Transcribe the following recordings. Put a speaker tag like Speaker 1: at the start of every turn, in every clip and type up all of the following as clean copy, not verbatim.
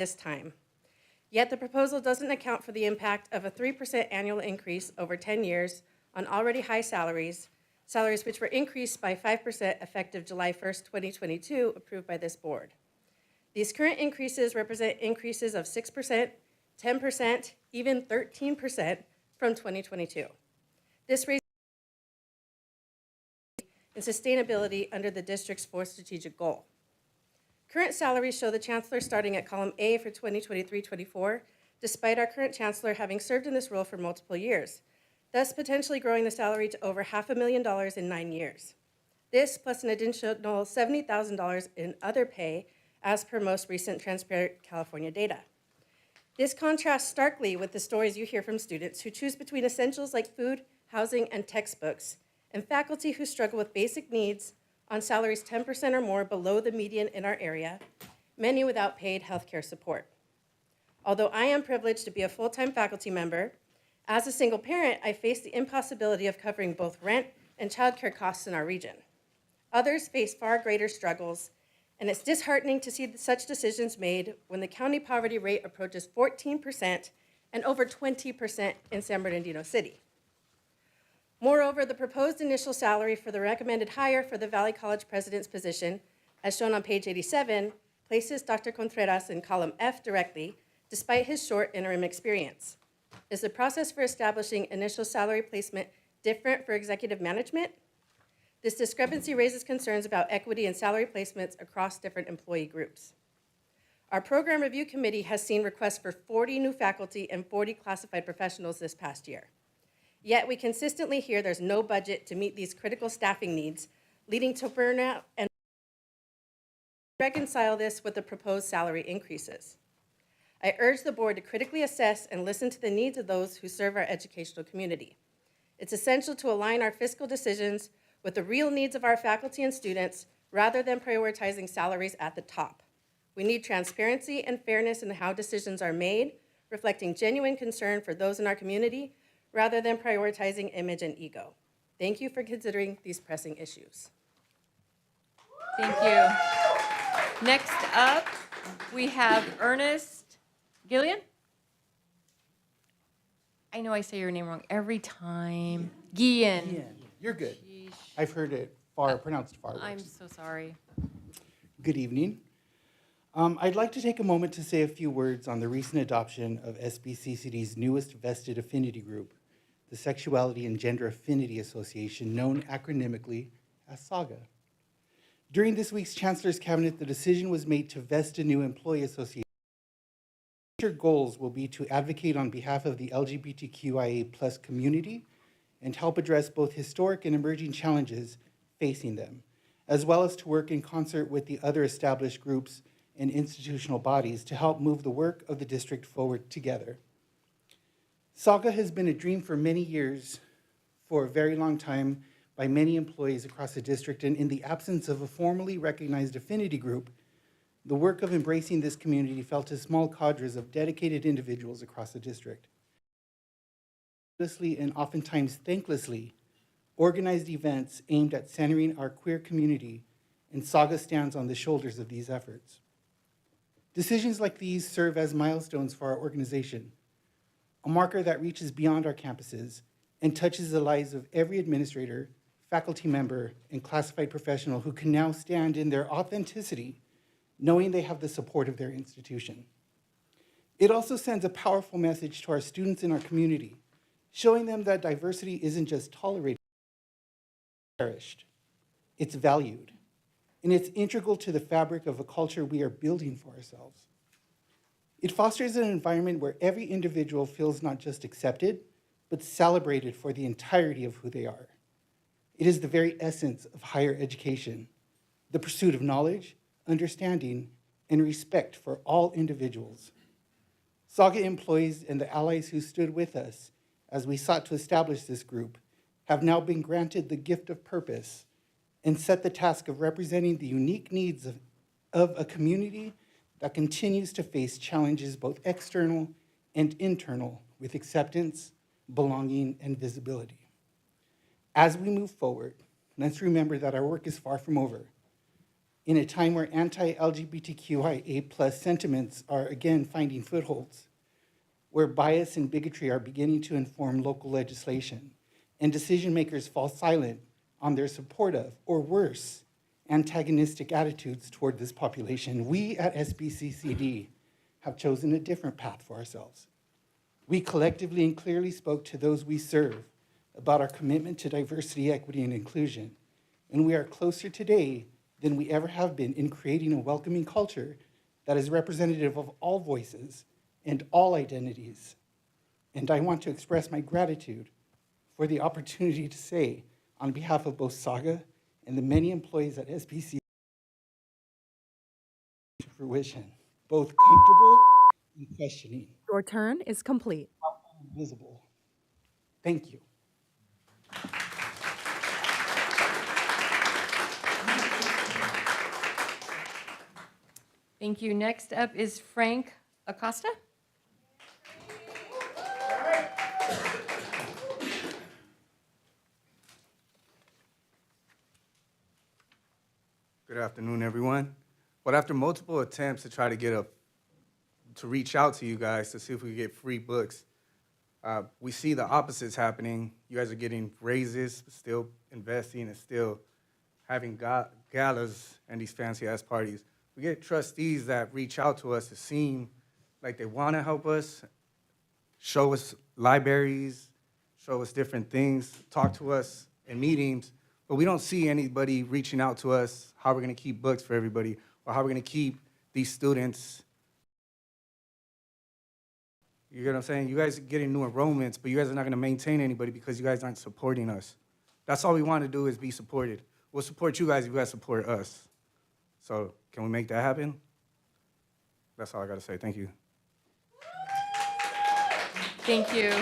Speaker 1: this time. Yet the proposal doesn't account for the impact of a 3% annual increase over 10 years on already high salaries which were increased by 5% effective July 1st, 2022, approved by this board. These current increases represent increases of 6%, 10%, even 13% from 2022. This raises and sustainability under the district's fourth strategic goal. Current salaries show the chancellor starting at column A for 2023-24, despite our current chancellor having served in this role for multiple years, thus potentially growing the salary to over $500,000 in 9 years. This plus an additional $70,000 in other pay as per most recent Transparent California data. This contrasts starkly with the stories you hear from students who choose between essentials like food, housing, and textbooks, and faculty who struggle with basic needs on salaries 10% or more below the median in our area, many without paid healthcare support. Although I am privileged to be a full-time faculty member, as a single parent, I face the impossibility of covering both rent and childcare costs in our region. Others face far greater struggles, and it's disheartening to see such decisions made when the county poverty rate approaches 14% and over 20% in San Bernardino City. Moreover, the proposed initial salary for the recommended hire for the Valley College president's position, as shown on page 87, places Dr. Contreras in column F directly, despite his short interim experience. Is the process for establishing initial salary placement different for executive management? This discrepancy raises concerns about equity in salary placements across different employee groups. Our program review committee has seen requests for 40 new faculty and 40 classified professionals this past year. Yet we consistently hear there's no budget to meet these critical staffing needs, leading to burnout and reconcile this with the proposed salary increases. I urge the board to critically assess and listen to the needs of those who serve our educational community. It's essential to align our fiscal decisions with the real needs of our faculty and students rather than prioritizing salaries at the top. We need transparency and fairness in how decisions are made, reflecting genuine concern for those in our community rather than prioritizing image and ego. Thank you for considering these pressing issues.
Speaker 2: Thank you. Next up, we have Ernest Gillian. I know I say your name wrong every time. Guillen.
Speaker 3: You're good.
Speaker 2: Sheesh.
Speaker 3: I've heard it pronounced far worse.
Speaker 2: I'm so sorry.
Speaker 3: Good evening. I'd like to take a moment to say a few words on the recent adoption of SBCCD's newest vested affinity group, the Sexuality and Gender Affinity Association, known acronymically as SAGA. During this week's Chancellor's Cabinet, the decision was made to vest a new employee association. Future goals will be to advocate on behalf of the LGBTQIA+ community and help address both historic and emerging challenges facing them, as well as to work in concert with the other established groups and institutional bodies to help move the work of the district forward together. SAGA has been a dream for many years, for a very long time, by many employees across the district, and in the absence of a formally recognized affinity group, the work of embracing this community fell to small cadres of dedicated individuals across the district. And oftentimes thanklessly, organized events aimed at centering our queer community, and SAGA stands on the shoulders of these efforts. Decisions like these serve as milestones for our organization, a marker that reaches beyond our campuses and touches the lives of every administrator, faculty member, and classified professional who can now stand in their authenticity, knowing they have the support of their institution. It also sends a powerful message to our students in our community, showing them that diversity isn't just tolerated, it's cherished, it's valued, and it's integral to the fabric of a culture we are building for ourselves. It fosters an environment where every individual feels not just accepted, but celebrated for the entirety of who they are. It is the very essence of higher education, the pursuit of knowledge, understanding, and respect for all individuals. SAGA employees and the allies who stood with us as we sought to establish this group have now been granted the gift of purpose and set the task of representing the unique needs of a community that continues to face challenges both external and internal with acceptance, belonging, and visibility. As we move forward, let's remember that our work is far from over. in a time where anti-LGBTQIA+ sentiments are again finding footholds, where bias and bigotry are beginning to inform local legislation, and decision makers fall silent on their support of, or worse, antagonistic attitudes toward this population, we at SBCCD have chosen a different path for ourselves. We collectively and clearly spoke to those we serve about our commitment to diversity, equity, and inclusion, and we are closer today than we ever have been in creating a welcoming culture that is representative of all voices and all identities. And I want to express my gratitude for the opportunity to say, on behalf of both Saga and the many employees at SBC, to fruition, both comfortable and questioning,
Speaker 4: Your turn is complete.
Speaker 3: visible. Thank you.
Speaker 2: Thank you. Next up is Frank Acosta.
Speaker 5: Good afternoon, everyone. But after multiple attempts to try to to reach out to you guys to see if we could get free books, we see the opposites happening. You guys are getting raises, still investing, and still having galas and these fancy-ass parties. We get trustees that reach out to us to seem like they want to help us, show us libraries, show us different things, talk to us in meetings, but we don't see anybody reaching out to us how we're going to keep books for everybody or how we're going to keep these students. You get what I'm saying? You guys are getting new enrollments, but you guys are not going to maintain anybody because you guys aren't supporting us. That's all we want to do is be supported. We'll support you guys if you guys support us. So can we make that happen? That's all I got to say. Thank you.
Speaker 2: Thank you.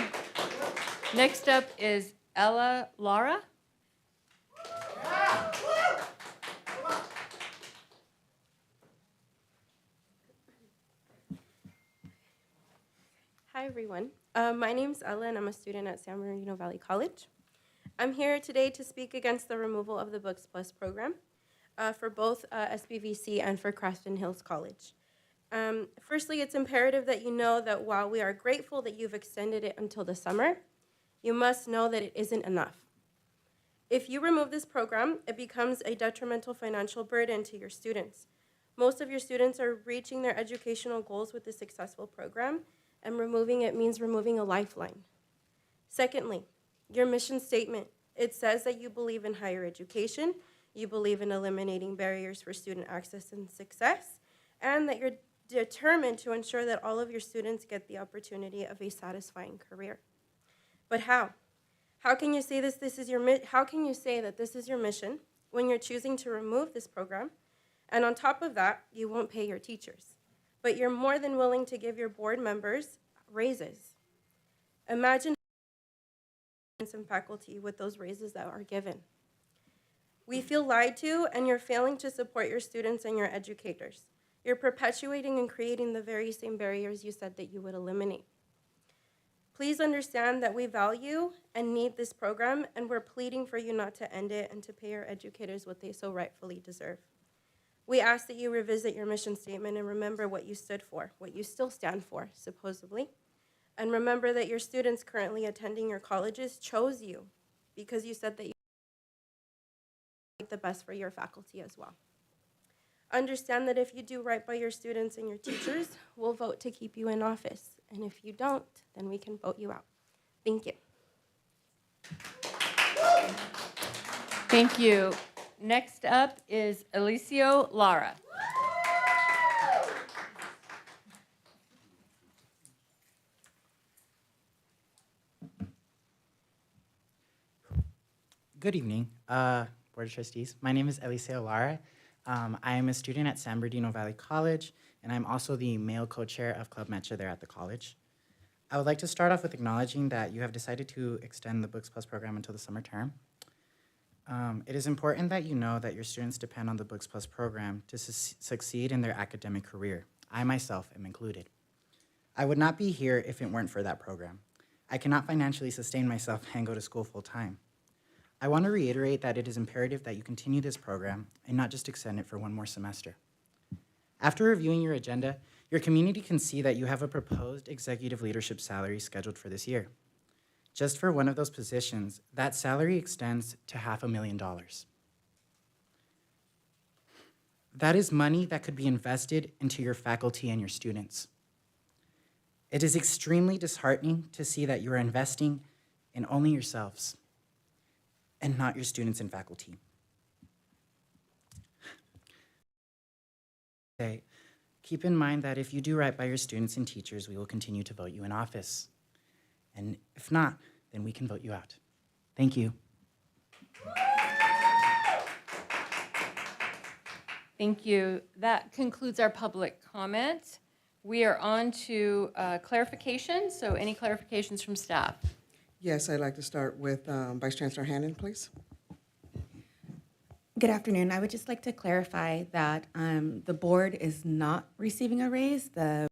Speaker 2: Next up is Ella Lara.
Speaker 6: Hi, everyone. My name's Ella, and I'm a student at San Bernardino Valley College. I'm here today to speak against the removal of the Books Plus program for both SBVC and for Crafton Hills College. Firstly, it's imperative that you know that while we are grateful that you've extended it until the summer, you must know that it isn't enough. If you remove this program, it becomes a detrimental financial burden to your students. Most of your students are reaching their educational goals with this successful program, and removing it means removing a lifeline. Secondly, your mission statement, it says that you believe in higher education, you believe in eliminating barriers for student access and success, and that you're determined to ensure that all of your students get the opportunity of a satisfying career. But how? How can you say that this is your mission when you're choosing to remove this program, and on top of that, you won't pay your teachers, but you're more than willing to give your board members raises? Imagine some faculty with those raises that are given. We feel lied to, and you're failing to support your students and your educators. You're perpetuating and creating the very same barriers you said that you would eliminate. Please understand that we value and need this program, and we're pleading for you not to end it and to pay our educators what they so rightfully deserve. We ask that you revisit your mission statement and remember what you stood for, what you still stand for, supposedly. And remember that your students currently attending your colleges chose you because you said that you the best for your faculty as well. Understand that if you do right by your students and your teachers, we'll vote to keep you in office. And if you don't, then we can vote you out. Thank you.
Speaker 2: Thank you. Next up is Alicio Lara.
Speaker 7: Good evening, Board of Trustees. My name is Eliseo Lara. I am a student at San Bernardino Valley College, and I'm also the male co-chair of Club Mecha there at the college. I would like to start off with acknowledging that you have decided to extend the Books Plus program until the summer term. It is important that you know that your students depend on the Books Plus program to succeed in their academic career. I myself am included. I would not be here if it weren't for that program. I cannot financially sustain myself and go to school full time. I want to reiterate that it is imperative that you continue this program and not just extend it for one more semester. After reviewing your agenda, your community can see that you have a proposed executive leadership salary scheduled for this year. Just for one of those positions, that salary extends to $500,000. That is money that could be invested into your faculty and your students. It is extremely disheartening to see that you are investing in only yourselves and not your students and faculty. Okay. Keep in mind that if you do right by your students and teachers, we will continue to vote you in office. And if not, then we can vote you out. Thank you.
Speaker 2: Thank you. That concludes our public comment. We are on to clarification. So any clarifications from staff?
Speaker 4: Yes, I'd like to start with Vice Chancellor Hannon, please.
Speaker 8: Good afternoon. I would just like to clarify that the board is not receiving a raise, the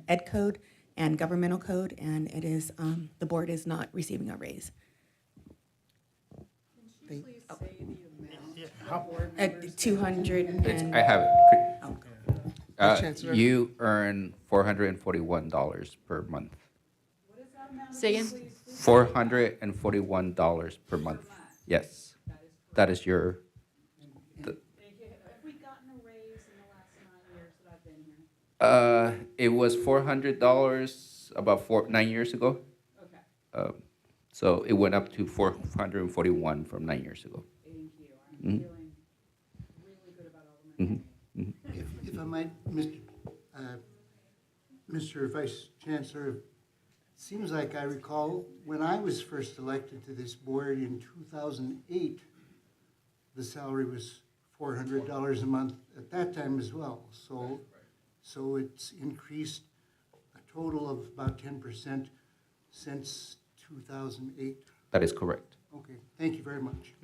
Speaker 8: Ed Code and Governmental Code, and it is, the board is not receiving a raise. At 200 and,
Speaker 9: I have it.
Speaker 4: Vice Chancellor.
Speaker 9: You earn $441 per month.
Speaker 2: Say again?
Speaker 9: $441 per month. Yes. That is your.
Speaker 10: Have we gotten a raise in the last 9 years that I've been here?
Speaker 9: It was $400 about 9 years ago.
Speaker 10: Okay,
Speaker 9: So it went up to 441 from 9 years ago.
Speaker 10: thank you. I'm feeling really good about all of my money.
Speaker 11: If I might, Mr. Vice Chancellor, it seems like I recall when I was first elected to this board in 2008, the salary was $400 a month at that time as well. So it's increased a total of about 10% since 2008.
Speaker 9: That is correct.
Speaker 11: Okay, thank you very much.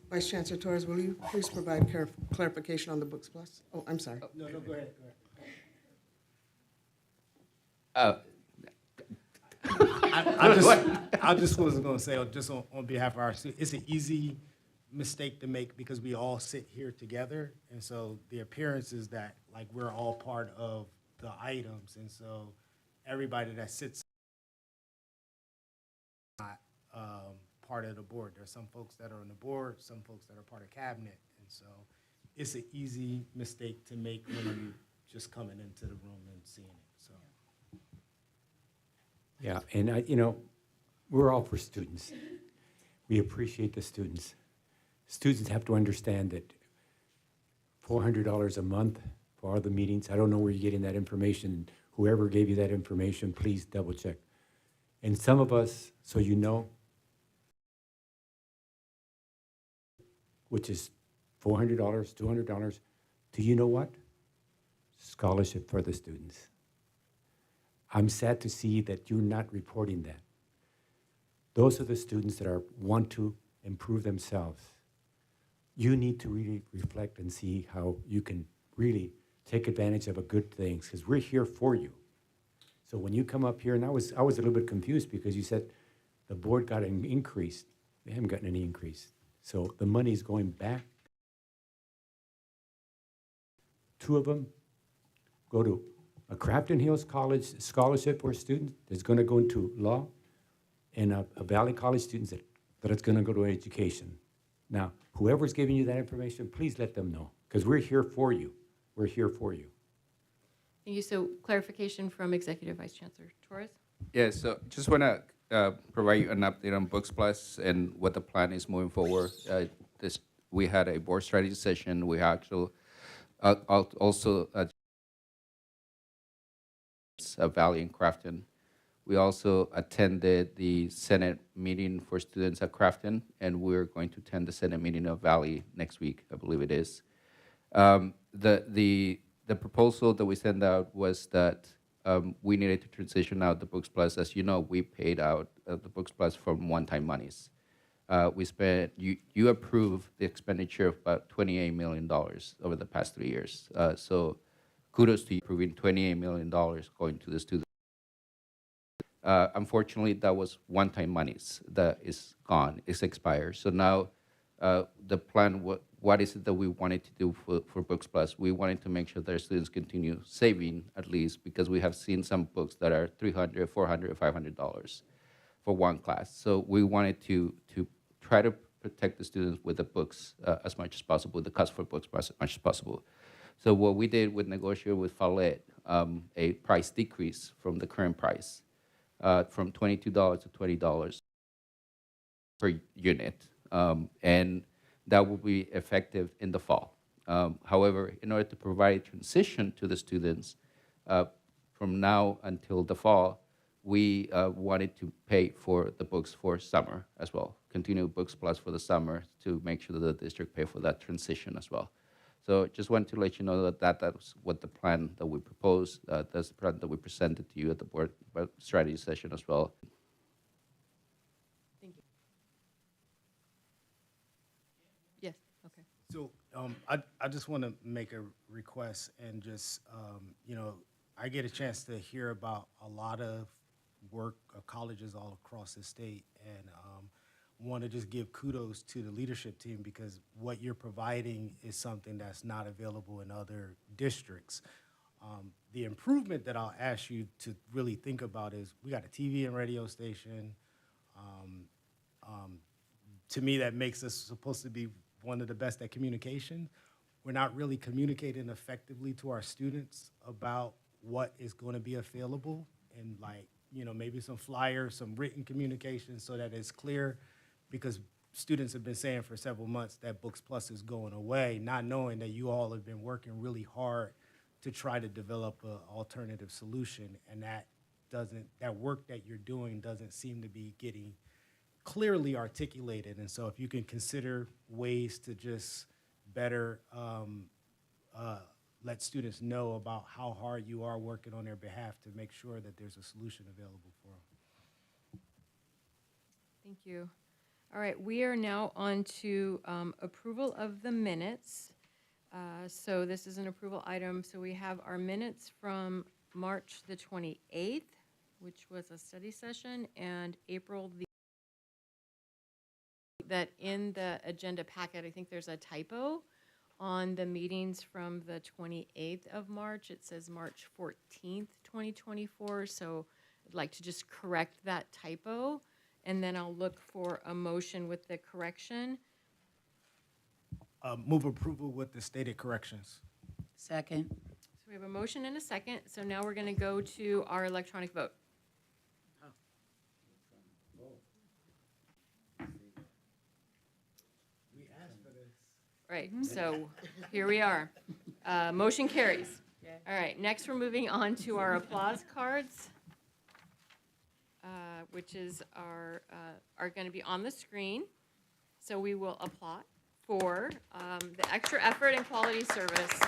Speaker 4: Vice Chancellor Torres, will you please provide clarification on the Books Plus? Oh, I'm sorry.
Speaker 11: No, go ahead.
Speaker 12: I just was going to say, just on behalf of our students, it's an easy mistake to make because we all sit here together. And so the appearance is that like we're all part of the items. And so everybody that sits not part of the board. There's some folks that are on the board, some folks that are part of cabinet. And so it's an easy mistake to make when you just coming into the room and seeing it. So.
Speaker 13: Yeah, and we're all for students. We appreciate the students. Students have to understand that $400 a month for all the meetings, I don't know where you're getting that information. Whoever gave you that information, please double check. And some of us, so you know, which is $400, $200, do you know what? Scholarship for the students. I'm sad to see that you're not reporting that. Those are the students that want to improve themselves. You need to really reflect and see how you can really take advantage of a good things, because we're here for you. So when you come up here, and I was a little bit confused because you said the board got an increase. They haven't gotten any increase. So the money's going back. 2 of them go to a Crafton Hills College scholarship for students that's going to go into law, and a Valley College students that it's going to go to education. Now, whoever's giving you that information, please let them know, because we're here for you. We're here for you.
Speaker 2: Thank you. So clarification from Executive Vice Chancellor Torres?
Speaker 9: Yeah, so just want to provide you an update on Books Plus and what the plan is moving forward. We had a board strategy session. We actually also Valley and Crafton. We also attended the Senate meeting for students at Crafton, and we're going to attend the Senate meeting of Valley next week, I believe it is. The proposal that we sent out was that we needed to transition out the Books Plus. As you know, we paid out the Books Plus from one-time monies. We spent, you approved the expenditure of about $28 million over the past 3 years. So kudos to you approving $28 million going to the students. Unfortunately, that was one-time monies that is gone, it's expired. So now the plan, what is it that we wanted to do for Books Plus? We wanted to make sure that our students continue saving at least, because we have seen some books that are $300, $400, $500 for one class. So we wanted to try to protect the students with the books as much as possible, the cost for books as much as possible. So what we did with negotiate with Follett, a price decrease from the current price, from $22 to $20 per unit, and that will be effective in the fall. However, in order to provide transition to the students from now until the fall, we wanted to pay for the books for summer as well, continue Books Plus for the summer to make sure that the district pay for that transition as well. So just wanted to let you know that was what the plan that we proposed. That's the plan that we presented to you at the board strategy session as well.
Speaker 2: Thank you. Yes, okay.
Speaker 12: So I just want to make a request and just, you know, I get a chance to hear about a lot of work of colleges all across the state, and want to just give kudos to the leadership team, because what you're providing is something that's not available in other districts. The improvement that I'll ask you to really think about is we got a TV and radio station. To me, that makes us supposed to be one of the best at communication. We're not really communicating effectively to our students about what is going to be available, and, like, you know, maybe some flyers, some written communication so that it's clear, because students have been saying for several months that Books Plus is going away, not knowing that you all have been working really hard to try to develop an alternative solution, and that work that you're doing doesn't seem to be getting clearly articulated. And so if you can consider ways to just better let students know about how hard you are working on their behalf to make sure that there's a solution available for them.
Speaker 2: Thank you. All right, we are now on to approval of the minutes. So this is an approval item. So we have our minutes from March the 28th, which was a study session, and April the that in the agenda packet, I think there's a typo on the meetings from the 28th of March. It says March 14th, 2024. So I'd like to just correct that typo, and then I'll look for a motion with the correction.
Speaker 12: Move approval with the stated corrections.
Speaker 10: Second.
Speaker 2: So we have a motion and a second. So now we're going to go to our electronic vote. Right, so here we are. Motion carries. All right, next we're moving on to our applause cards, which is are going to be on the screen. So we will applaud for the extra effort and quality service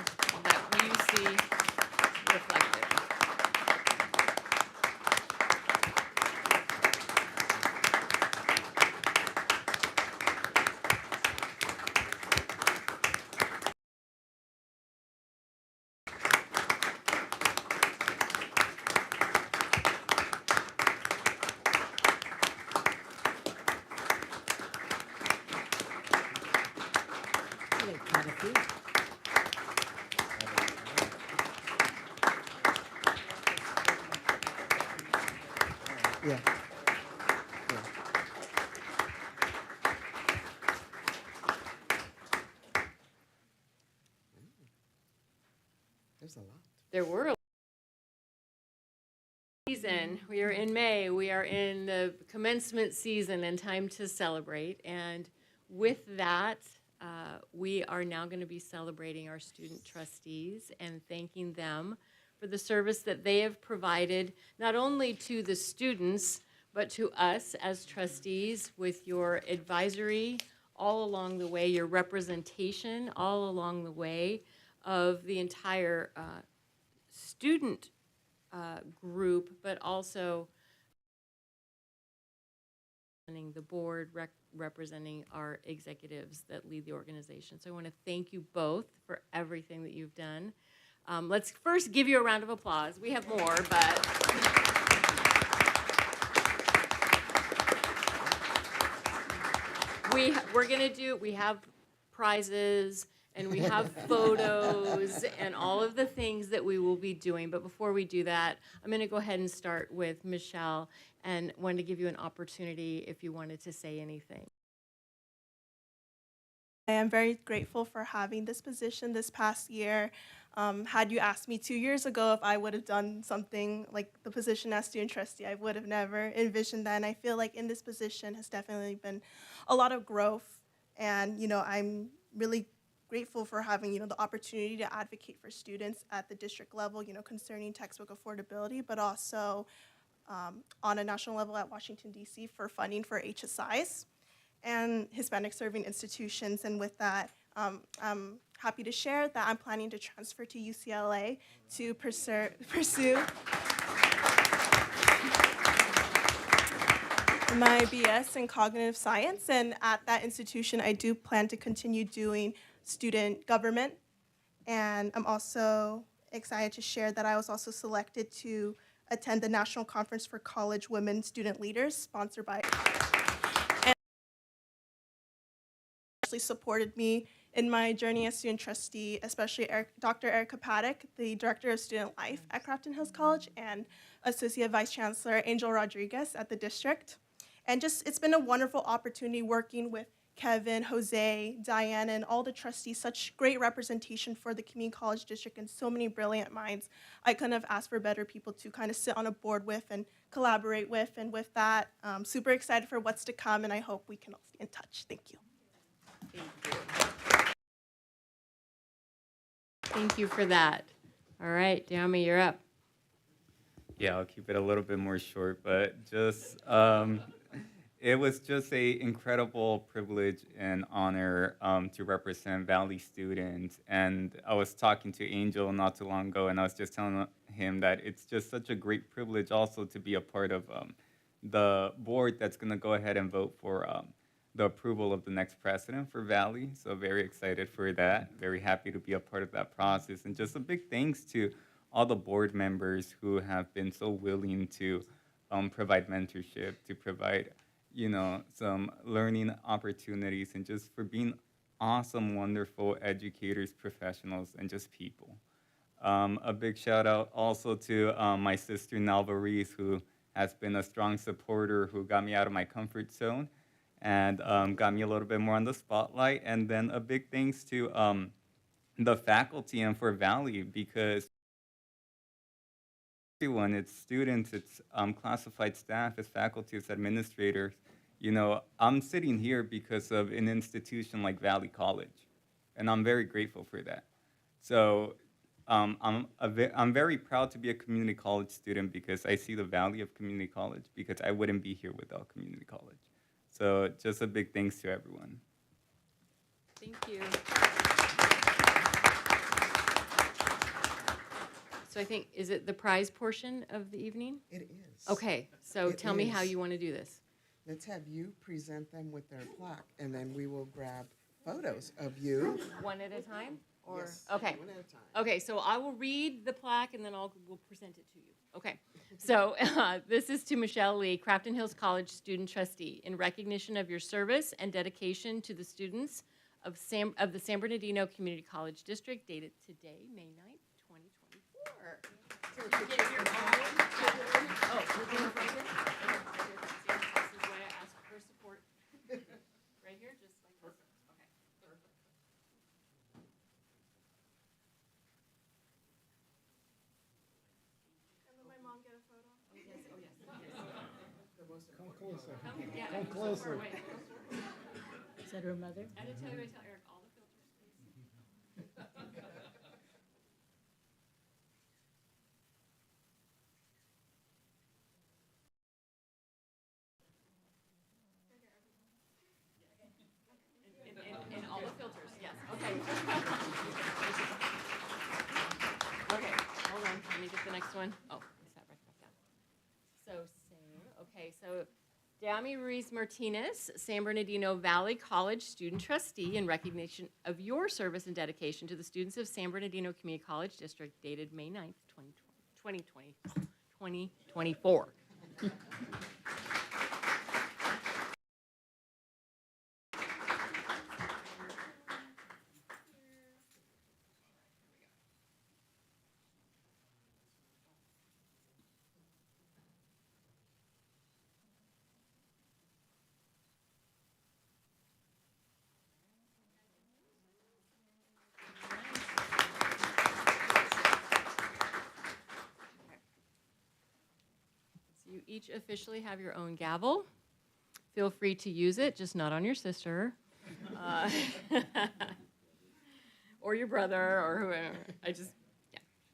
Speaker 2: that you see reflected.
Speaker 4: Yeah. There's a lot.
Speaker 2: There were a season. We are in May. We are in the commencement season and time to celebrate. And with that, we are now going to be celebrating our student trustees and thanking them for the service that they have provided, not only to the students, but to us as trustees with your advisory all along the way, your representation all along the way of the entire student group, but also the board representing our executives that lead the organization. So I want to thank you both for everything that you've done. Let's first give you a round of applause. We have more, but we're gonna do, we have prizes and we have photos and all of the things that we will be doing. But before we do that, I'm gonna go ahead and start with Michelle and wanted to give you an opportunity if you wanted to say anything.
Speaker 14: I am very grateful for having this position this past year. Had you asked me 2 years ago if I would have done something like the position as student trustee, I would have never envisioned that. And I feel like in this position has definitely been a lot of growth. And, I'm really grateful for having, the opportunity to advocate for students at the district level, concerning textbook affordability, but also on a national level at Washington, D.C. for funding for HSIs and Hispanic serving institutions. And with that, I'm happy to share that I'm planning to transfer to UCLA to pursue my BS in cognitive science. And at that institution, I do plan to continue doing student government. And I'm also excited to share that I was also selected to attend the National Conference for College Women Student Leaders, sponsored by supported me in my journey as student trustee, especially Dr. Erica Paddock, the Director of Student Life at Crafton Hills College, and Associate Vice Chancellor Angel Rodriguez at the district. And it's been a wonderful opportunity working with Kevin, Jose, Diane, and all the trustees, such great representation for the community college district and so many brilliant minds. I couldn't have asked for better people to kind of sit on a board with and collaborate with. And with that, I'm super excited for what's to come, and I hope we can all stay in touch. Thank you.
Speaker 2: Thank you for that. All right, Dami, you're up.
Speaker 15: Yeah, I'll keep it a little bit more short, but just it was just a incredible privilege and honor to represent Valley students. And I was talking to Angel not too long ago, and I was just telling him that it's just such a great privilege also to be a part of the board that's going to go ahead and vote for the approval of the next president for Valley. So very excited for that. Very happy to be a part of that process. And just a big thanks to all the board members who have been so willing to provide mentorship, to provide, some learning opportunities, and just for being awesome, wonderful educators, professionals, and just people. A big shout out also to my sister, Nalva Reese, who has been a strong supporter, who got me out of my comfort zone and got me a little bit more on the spotlight. And then a big thanks to the faculty and for Valley, because everyone, it's students, it's classified staff, it's faculty, it's administrators. I'm sitting here because of an institution like Valley College, and I'm very grateful for that. So I'm very proud to be a community college student because I see the value of community college, because I wouldn't be here without community college. So just a big thanks to everyone.
Speaker 2: Thank you. So I think, is it the prize portion of the evening?
Speaker 4: It is.
Speaker 2: Okay, so
Speaker 4: It
Speaker 2: tell me how
Speaker 4: is.
Speaker 2: you want to do this.
Speaker 4: Let's have you present them with their plaque, and then we will grab photos of you.
Speaker 2: One at a time? Or
Speaker 4: Yes,
Speaker 2: okay.
Speaker 4: one at a time.
Speaker 2: Okay, so I will read the plaque and then we'll present it to you. Okay. So this is to Michelle Lee, Crafton Hills College student trustee, in recognition of your service and dedication to the students of the San Bernardino Community College District, dated today, May 9th, 2024. So we can get your own. Oh, we're doing it right here? This is why I asked for support. Right here, just like this. Okay, perfect.
Speaker 14: And then my mom get a photo.
Speaker 2: Oh, yes, oh, yes.
Speaker 3: Come closer.
Speaker 2: Yeah,
Speaker 3: Come
Speaker 2: so
Speaker 3: closer.
Speaker 2: far away.
Speaker 10: Is that her mother?
Speaker 2: I didn't tell you, I tell Eric all the filters, please. And all the filters, yes, okay. Okay, hold on, let me get the next one. Oh, I sat right back down. So, okay, so Dami Ruiz Martinez, San Bernardino Valley College student trustee, in recognition of your service and dedication to the students of San Bernardino Community College District, dated May 9th, 2024. each officially have your own gavel. Feel free to use it, just not on your sister. Or your brother, or whoever. Yeah,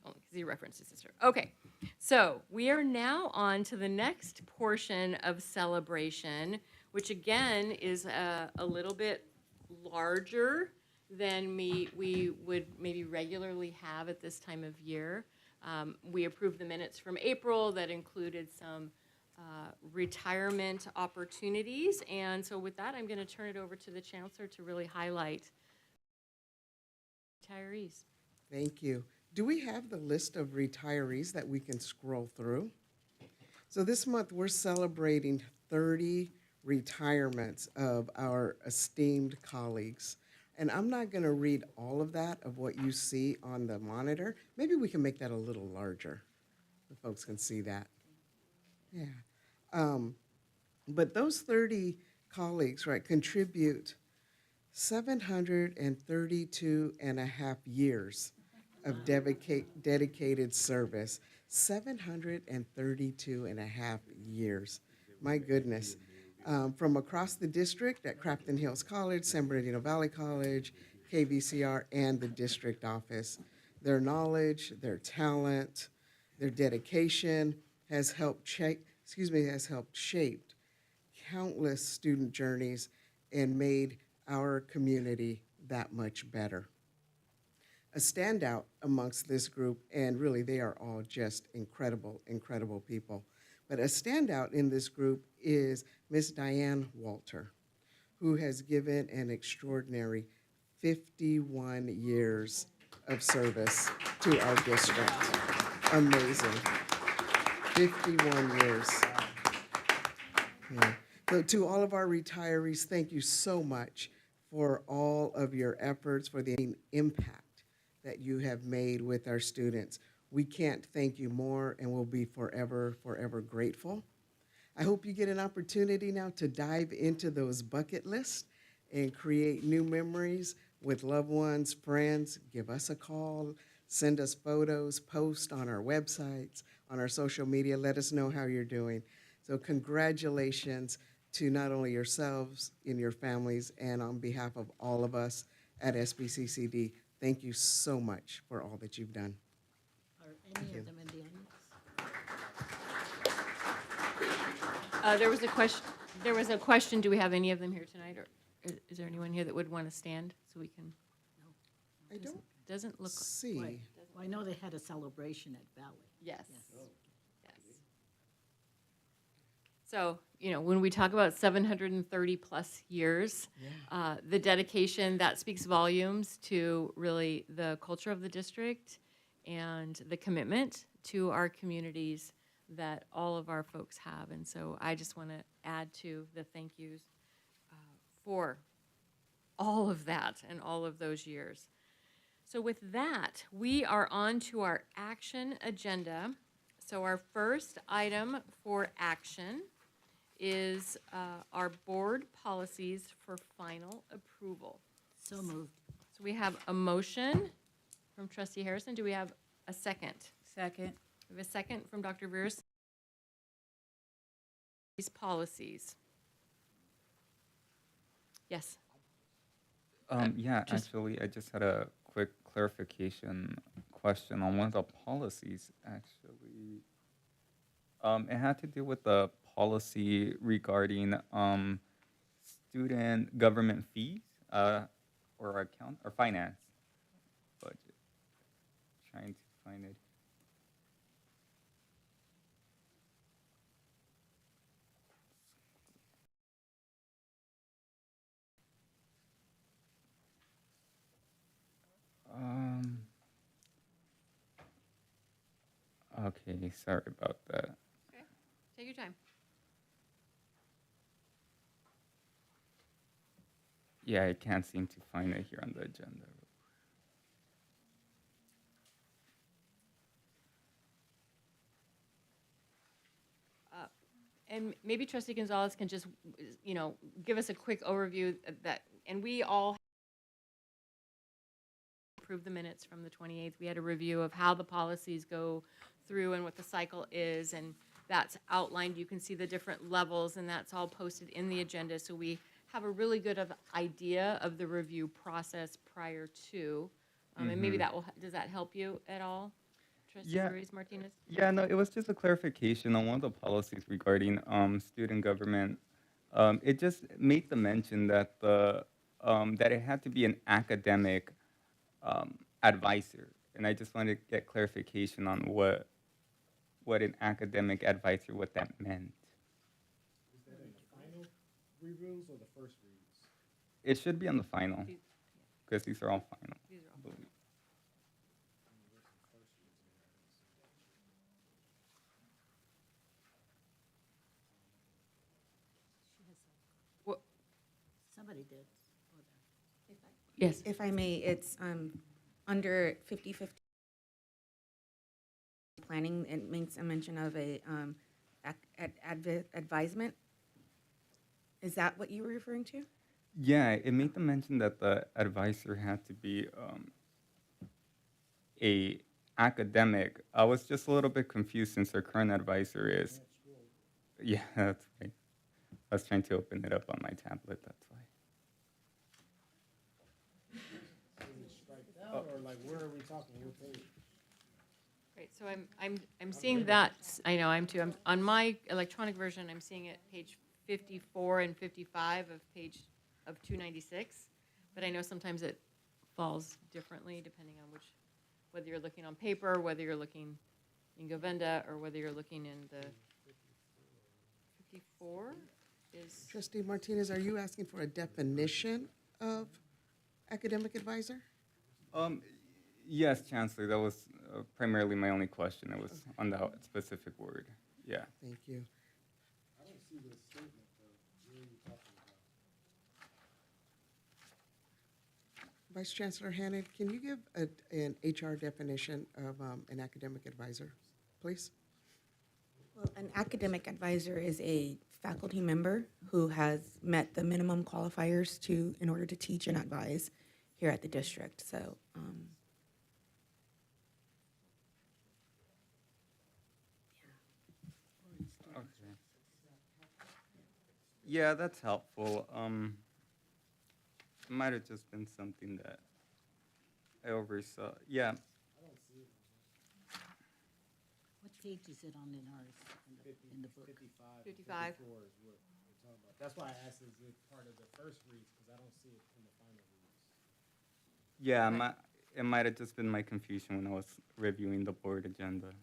Speaker 2: only because you referenced his sister. Okay, so we are now on to the next portion of celebration, which again is a little bit larger than we would maybe regularly have at this time of year. We approved the minutes from April that included some retirement opportunities, and so with that, I'm going to turn it over to the chancellor to really highlight retirees.
Speaker 4: Thank you. Do we have the list of retirees that we can scroll through? So this month, we're celebrating 30 retirements of our esteemed colleagues. And I'm not going to read all of that, of what you see on the monitor. Maybe we can make that a little larger, so folks can see that. Yeah. But those 30 colleagues, right, contribute 732 and a half years of dedicated service. 732 and a half years. My goodness. From across the district at Crafton Hills College, San Bernardino Valley College, KVCR, and the district office. Their knowledge, their talent, their dedication has helped shape countless student journeys and made our community that much better. A standout amongst this group, and really they are all just incredible, incredible people, but a standout in this group is Miss Diane Walter, who has given an extraordinary 51 years of service to our district. Amazing. 51 years. Yeah. So to all of our retirees, thank you so much for all of your efforts, for the impact that you have made with our students. We can't thank you more, and we'll be forever, forever grateful. I hope you get an opportunity now to dive into those bucket lists and create new memories with loved ones, friends. Give us a call, send us photos, post on our websites, on our social media. Let us know how you're doing. So congratulations to not only yourselves and your families, and on behalf of all of us at SBCCD, thank you so much for all that you've done.
Speaker 10: Are any of them in the audience?
Speaker 2: There was a question, do we have any of them here tonight, or is there anyone here that would want to stand so we can?
Speaker 4: I don't
Speaker 2: Doesn't look.
Speaker 4: see.
Speaker 10: Well, I know they had a celebration at Valley.
Speaker 2: Yes. Yes. So, you know, when we talk about 730 plus years, the dedication, that speaks volumes to really the culture of the district and the commitment to our communities that all of our folks have. And so I just want to add to the thank yous for all of that and all of those years. So with that, we are on to our action agenda. So our first item for action is our board policies for final approval.
Speaker 10: So moved.
Speaker 2: So we have a motion from Trustee Harrison. Do we have a second?
Speaker 10: Second.
Speaker 2: We have a second from Dr. Veers. These policies. Yes.
Speaker 15: Yeah, actually, I just had a quick clarification question on one of the policies, actually. It had to do with the policy regarding student government fees or account or finance budget. Trying to find it. Okay, sorry about that.
Speaker 2: Okay, take your time.
Speaker 15: Yeah, I can't seem to find it here on the agenda.
Speaker 2: And maybe Trustee Gonzalez can just, you know, give us a quick overview of that. And we all approved the minutes from the 28th. We had a review of how the policies go through and what the cycle is. And that's outlined. You can see the different levels, and that's all posted in the agenda. So we have a really good idea of the review process prior to. And maybe that will, does that help you at all, Trustee
Speaker 15: Yeah.
Speaker 2: Ruiz Martinez?
Speaker 15: Yeah, no, it was just a clarification on one of the policies regarding student government. It just made the mention that that it had to be an academic advisor, and I just wanted to get clarification on what an academic advisor, what that meant.
Speaker 12: Is that in the final rerules or the first reads?
Speaker 15: It should be on the final, because these are all final.
Speaker 2: These are all
Speaker 15: I believe.
Speaker 2: What-
Speaker 10: Somebody did.
Speaker 2: Yes.
Speaker 8: If I may, it's under 50/50 planning, it makes a mention of a advisement. Is that what you were referring to?
Speaker 15: Yeah, it made the mention that the advisor had to be a academic. I was just a little bit confused since our current advisor is. Yeah, that's right. I was trying to open it up on my tablet, that's why.
Speaker 12: Or like, where are we talking? What page?
Speaker 2: Great, so I'm seeing that, I know, I'm too, on my electronic version, I'm seeing it page 54 and 55 of page of 296, but I know sometimes it falls differently depending on whether you're looking on paper, whether you're looking in Govenda, or whether you're looking in the 54 is.
Speaker 4: Trustee Martinez, are you asking for a definition of academic advisor?
Speaker 15: Yes, Chancellor, that was primarily my only question. It was on that specific word. Yeah.
Speaker 4: Thank you.
Speaker 12: I don't see the statement though. Where are you talking about?
Speaker 4: Vice Chancellor Hannon, can you give an HR definition of an academic advisor, please?
Speaker 8: Well, an academic advisor is a faculty member who has met the minimum qualifiers in order to teach and advise here at the district. So,
Speaker 15: Okay. Yeah, that's helpful. It might have just been something that I oversaw. Yeah.
Speaker 10: What page is it on in ours, in the book?
Speaker 12: 55.
Speaker 2: 55.
Speaker 12: 54 is what we're talking about. That's why I asked, is it part of the first reads, because I don't see it in the final reads.
Speaker 15: Yeah, it might have just been my confusion when I was reviewing the board agenda.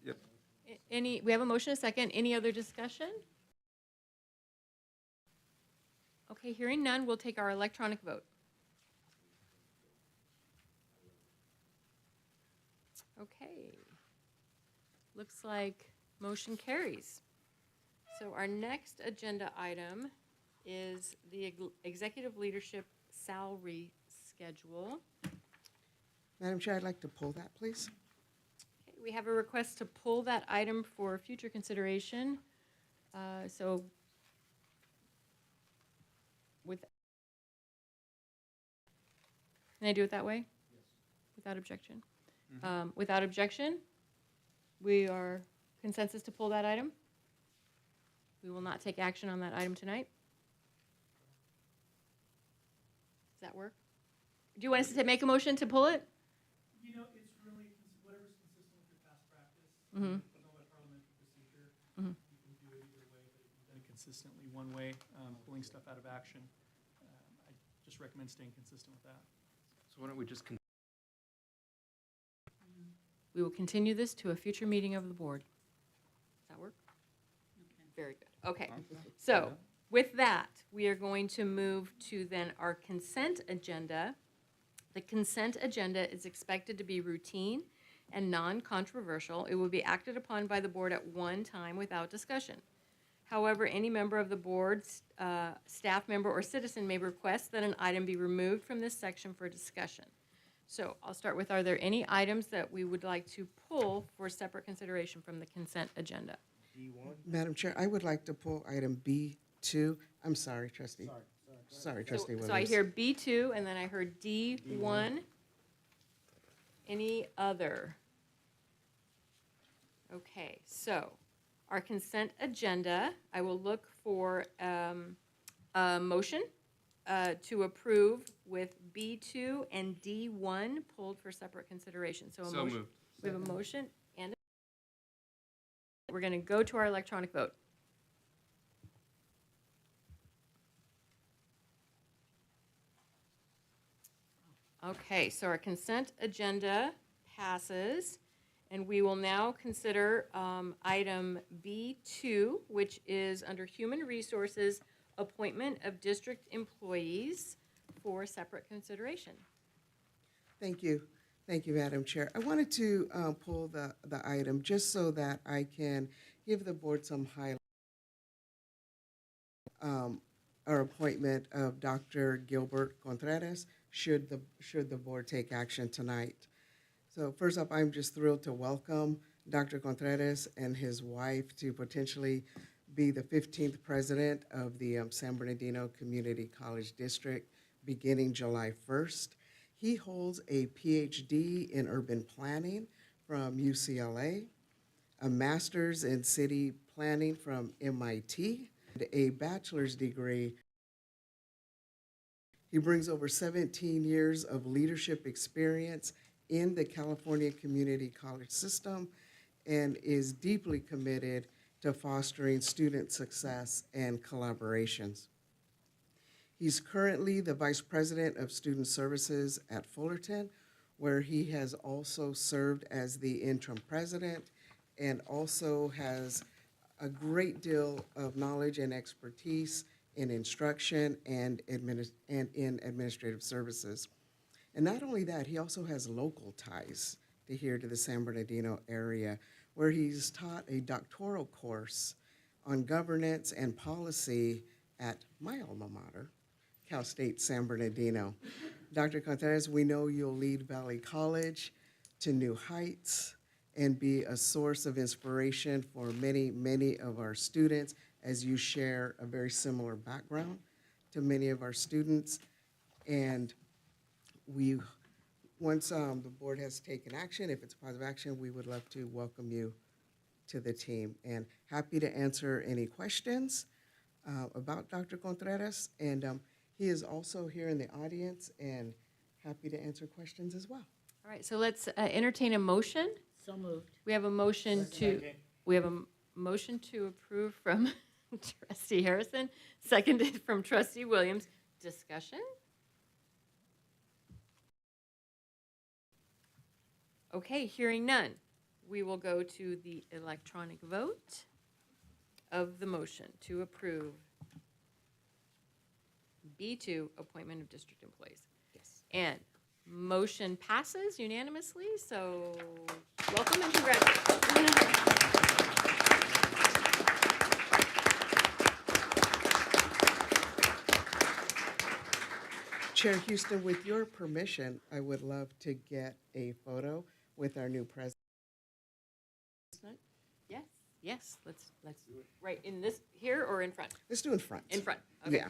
Speaker 15: Yep.
Speaker 2: We have a motion, a second. Any other discussion? Okay, hearing none, we'll take our electronic vote. Okay. Looks like motion carries. So our next agenda item is the executive leadership salary schedule.
Speaker 4: Madam Chair, I'd like to pull that, please.
Speaker 2: Okay, we have a request to pull that item for future consideration. So can I do it that way? Yes. Without objection? Without objection, we are consensus to pull that item. We will not take action on that item tonight. Does that work? Do you want us to make a motion to pull it?
Speaker 16: You know, it's really whatever's consistent with your past practice.
Speaker 2: Mm-hmm.
Speaker 16: With all the parliamentary procedure,
Speaker 2: Mhm.
Speaker 16: you can do it either way, but if you've done it consistently one way, pulling stuff out of action, I just recommend staying consistent with that.
Speaker 9: So why don't we just
Speaker 2: We will continue this to a future meeting of the board. Does that work? Very good. Okay. So with that, we are going to move to then our consent agenda. The consent agenda is expected to be routine and non-controversial. It will be acted upon by the board at one time without discussion. However, any member of the board, staff member, or citizen may request that an item be removed from this section for discussion. So I'll start with, are there any items that we would like to pull for separate consideration from the consent agenda?
Speaker 4: Madam Chair, I would like to pull item B2. I'm sorry, trustee. Sorry, trustee Williams.
Speaker 2: So I hear B2, and then I heard D1. Any other? Okay, so our consent agenda, I will look for a motion to approve with B2 and D1 pulled for separate consideration. So a
Speaker 17: So
Speaker 2: motion.
Speaker 17: moved.
Speaker 2: We have a motion and we're going to go to our electronic vote. Okay, so our consent agenda passes, and we will now consider item B2, which is under Human Resources, appointment of district employees for separate consideration.
Speaker 4: Thank you. Thank you, Madam Chair. I wanted to pull the item just so that I can give the board some highlights. Our appointment of Dr. Gilbert Contreras, should the board take action tonight. So first up, I'm just thrilled to welcome Dr. Contreras and his wife to potentially be the 15th president of the San Bernardino Community College District beginning July 1st. He holds a PhD in urban planning from UCLA, a master's in city planning from MIT, and a bachelor's degree. He brings over 17 years of leadership experience in the California Community College system and is deeply committed to fostering student success and collaborations. He's currently the Vice President of Student Services at Fullerton, where he has also served as the interim president and also has a great deal of knowledge and expertise in instruction and in administrative services. And not only that, he also has local ties to the San Bernardino area, where he's taught a doctoral course on governance and policy at my alma mater, Cal State San Bernardino. Dr. Contreras, we know you'll lead Valley College to new heights and be a source of inspiration for many, many of our students as you share a very similar background to many of our students. And once the board has taken action, if it's positive action, we would love to welcome you to the team. And happy to answer any questions about Dr. Contreras. And he is also here in the audience and happy to answer questions as well.
Speaker 2: All right, so let's entertain a motion.
Speaker 10: So moved.
Speaker 2: We have a motion to approve from Trustee Harrison, seconded from Trustee Williams. Discussion? Okay, hearing none, we will go to the electronic vote of the motion to approve B2, appointment of district employees.
Speaker 4: Yes.
Speaker 2: And motion passes unanimously, so welcome and congratulations.
Speaker 4: Chair Houston, with your permission, I would love to get a photo with our new president.
Speaker 2: Yes, yes, let's right in this, here or in front?
Speaker 4: Let's do in front.
Speaker 2: In front, okay.
Speaker 4: Yeah.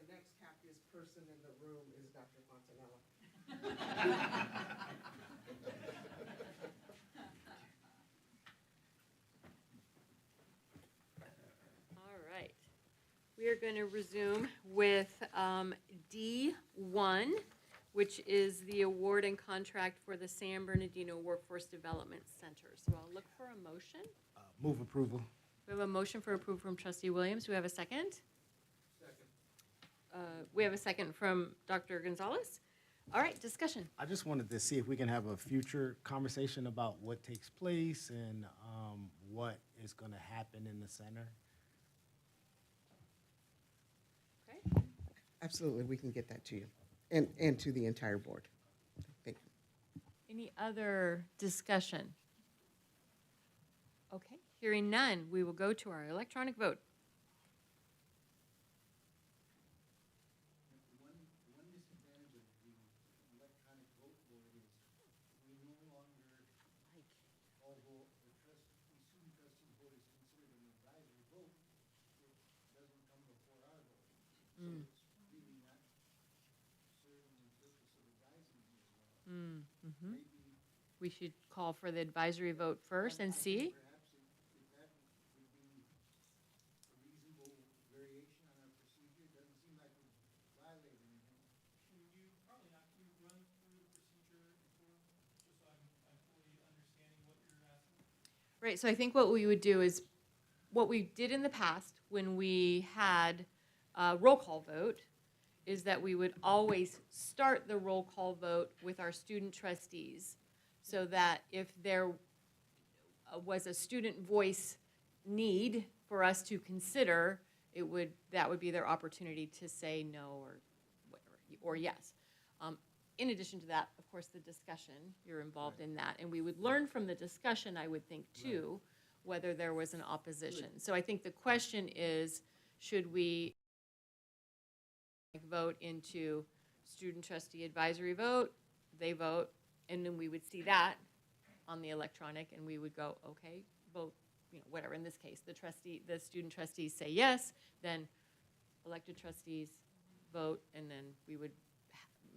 Speaker 4: The next happiest person in the room is Dr. Fontanella.
Speaker 2: All right. We are going to resume with D1, which is the award and contract for the San Bernardino Workforce Development Center. So I'll look for a motion.
Speaker 12: Move approval.
Speaker 2: We have a motion for approval from Trustee Williams. Do we have a second? We have a second from Dr. Gonzalez. All right, discussion.
Speaker 12: I just wanted to see if we can have a future conversation about what takes place and what is going to happen in the center.
Speaker 2: Okay.
Speaker 4: Absolutely, we can get that to you and to the entire board. Thank you.
Speaker 2: Any other discussion? Okay, hearing none, we will go to our electronic vote. We should call for the advisory vote first and see. Right, so I think what we would do is, what we did in the past when we had a roll call vote, is that we would always start the roll call vote with our student trustees, so that if there was a student voice need for us to consider, that would be their opportunity to say no or whatever, or yes. In addition to that, of course, the discussion, you're involved in that, and we would learn from the discussion, I would think, too, whether there was an opposition. So I think the question is, should we vote into student trustee advisory vote, they vote, and then we would see that on the electronic, and we would go, okay, vote, whatever. In this case, the student trustees say yes, then elected trustees vote, and then we would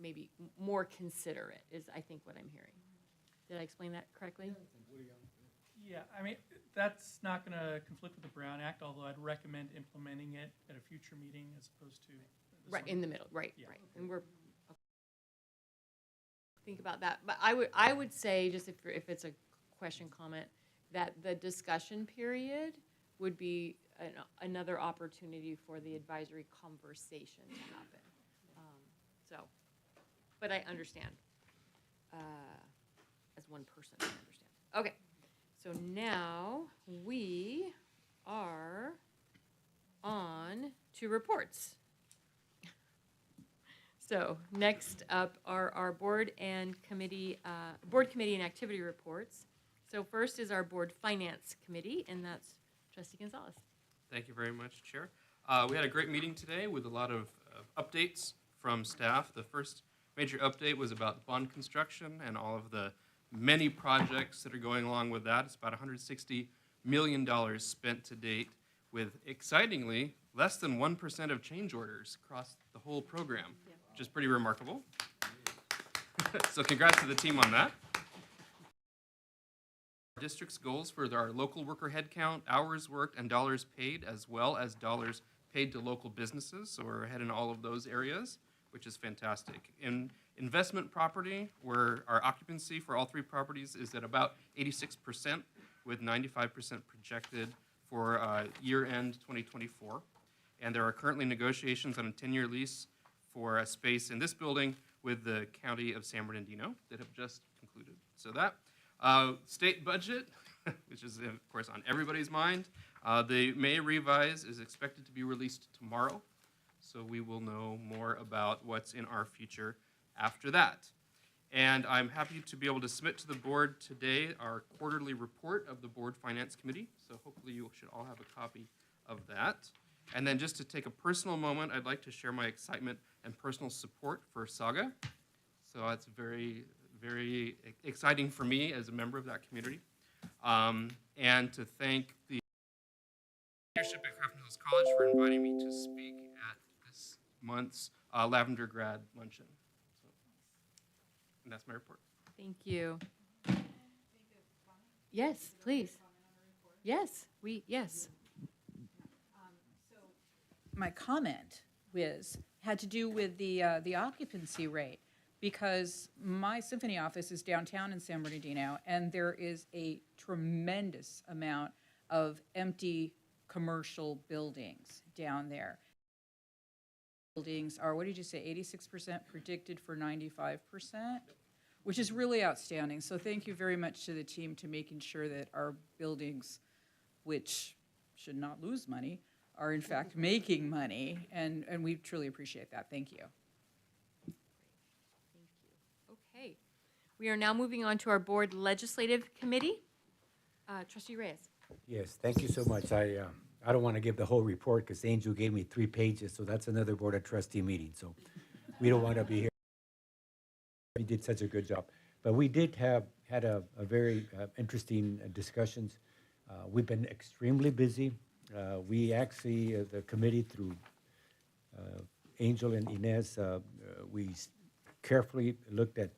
Speaker 2: maybe more consider it, is I think what I'm hearing. Did I explain that correctly?
Speaker 16: Yeah, I mean, that's not going to conflict with the Brown Act, although I'd recommend implementing it at a future meeting as opposed to this
Speaker 2: Right,
Speaker 16: one.
Speaker 2: in the middle, right,
Speaker 16: Yeah.
Speaker 2: right. And we're, okay. Think about that. But I would say, just if it's a question, comment, that the discussion period would be another opportunity for the advisory conversation to happen. But I understand. As one person, I understand. Okay, so now we are on to reports. So next up are our board committee and activity reports. So first is our board finance committee, and that's Trustee Gonzalez.
Speaker 17: Thank you very much, Chair. We had a great meeting today with a lot of updates from staff. The first major update was about bond construction and all of the many projects that are going along with that. It's about $160 million spent to date, with, excitingly, less than 1% of change orders across the whole program, which is pretty remarkable. So congrats to the team on that. District's goals for our local worker headcount, hours worked, and dollars paid, as well as dollars paid to local businesses. So we're ahead in all of those areas, which is fantastic. In investment property, where our occupancy for all three properties is at about 86%, with 95% projected for year-end 2024. And there are currently negotiations on a 10-year lease for a space in this building with the County of San Bernardino that have just concluded. So that state budget, which is of course on everybody's mind, the May revise is expected to be released tomorrow. So we will know more about what's in our future after that. And I'm happy to be able to submit to the board today our quarterly report of the Board Finance Committee. So hopefully you should all have a copy of that. And then just to take a personal moment, I'd like to share my excitement and personal support for Saga. So it's very, very exciting for me as a member of that community. And to thank the leadership at Crafton Hills College for inviting me to speak at this month's Lavender Grad Luncheon. So, and that's my report.
Speaker 2: Thank you. Yes, please. Yes, yes.
Speaker 10: My comment had to do with the occupancy rate, because my symphony office is downtown in San Bernardino, and there is a tremendous amount of empty commercial buildings down there. Buildings are, what did you say, 86% predicted for 95%, which is really outstanding. So thank you very much to the team to making sure that our buildings, which should not lose money, are in fact making money, and we truly appreciate that. Thank you.
Speaker 2: Okay. We are now moving on to our board legislative committee. Trustee Reyes.
Speaker 13: Yes, thank you so much. I don't want to give the whole report because Angel gave me 3 pages, so that's another Board of Trustee meeting. So we don't want to be here. We did such a good job. But we did had a very interesting discussions. We've been extremely busy. We actually, the committee through Angel and Inez, we carefully looked at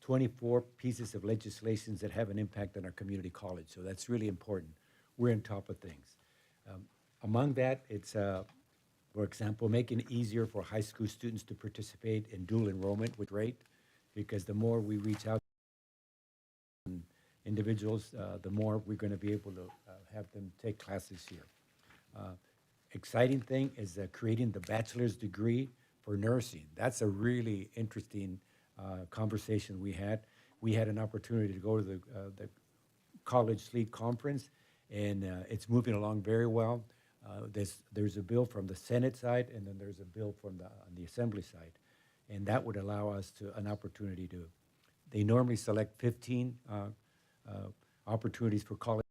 Speaker 13: 24 pieces of legislation that have an impact on our community college. So that's really important. We're on top of things. Among that, it's, for example, making it easier for high school students to participate in dual enrollment with rate, because the more we reach out to individuals, the more we're going to be able to have them take classes here. Exciting thing is creating the bachelor's degree for nursing. That's a really interesting conversation we had. We had an opportunity to go to the College League Conference, and it's moving along very well. There's a bill from the Senate side, and then there's a bill from on the Assembly side, and that would allow us an opportunity to. They normally select 15 opportunities for college.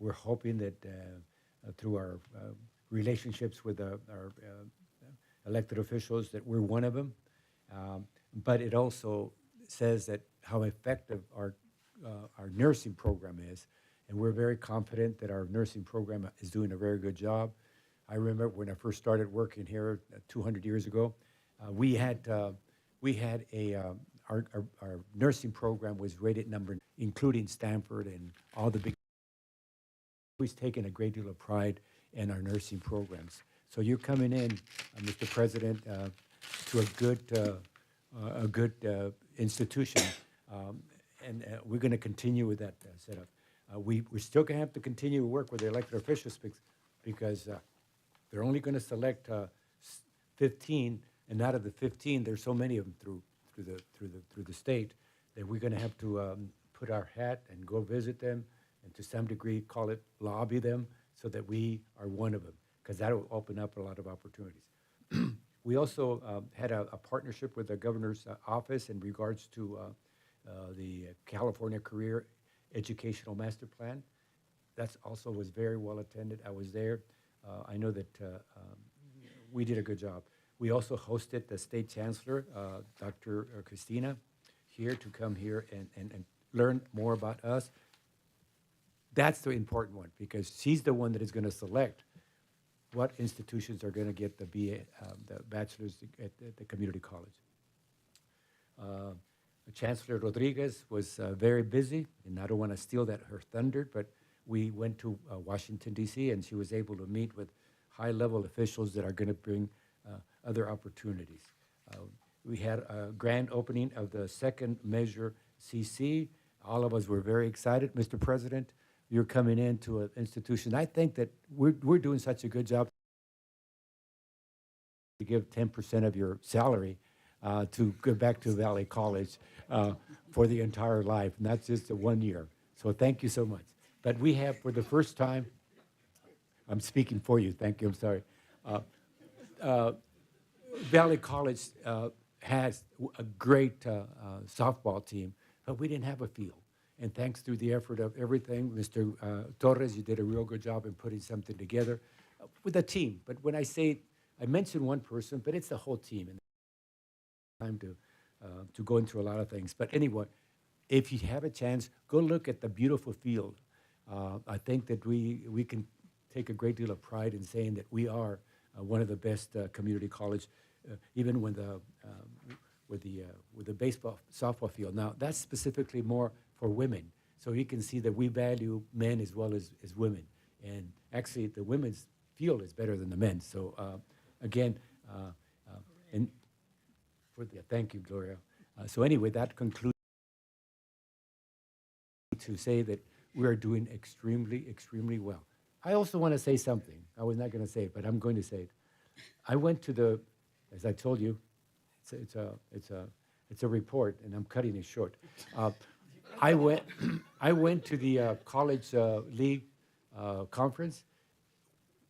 Speaker 13: We're hoping that through our relationships with our elected officials that we're one of them. But it also says that how effective our nursing program is, and we're very confident that our nursing program is doing a very good job. I remember when I first started working here 200 years ago, we had our nursing program was rated number, including Stanford and all the big. We've taken a great deal of pride in our nursing programs. So you're coming in, Mr. President, to a good institution, and we're going to continue with that setup. We're still going to have to continue to work with the elected officials because they're only going to select 15, and out of the 15, there's so many of them through the state that we're going to have to put our hat and go visit them, and to some degree call it lobby them so that we are one of them, because that will open up a lot of opportunities. We also had a partnership with the governor's office in regards to the California Career Educational Master Plan. That also was very well attended. I was there. I know that we did a good job. We also hosted the state chancellor, Dr. Christina, here to come here and learn more about us. That's the important one, because she's the one that is going to select what institutions are going to get the BA, the bachelor's at the community college. Chancellor Rodriguez was very busy, and I don't want to steal her thunder, but we went to Washington, D.C., and she was able to meet with high-level officials that are going to bring other opportunities. We had a grand opening of the second Measure CC. All of us were very excited. Mr. President, you're coming into an institution. I think that we're doing such a good job to give 10% of your salary to go back to Valley College for the entire life, not just the 1 year. So thank you so much. But we have, for the first time, I'm speaking for you, thank you, I'm sorry. Valley College has a great softball team, but we didn't have a field. And thanks to the effort of everything, Mr. Torres, you did a real good job in putting something together with a team. But when I say, I mentioned one person, but it's the whole team. And time to go into a lot of things. But anyway, if you have a chance, go look at the beautiful field. I think that we can take a great deal of pride in saying that we are one of the best community college, even when with the baseball softball field. Now that's specifically more for women, so you can see that we value men as well as women, and actually the women's field is better than the men's. So again, and thank you, Gloria. So anyway, that concludes to say that we are doing extremely, extremely well. I also want to say something. I was not going to say it, but I'm going to say it. I went to as I told you, it's a report, and I'm cutting it short. I went to the college league conference.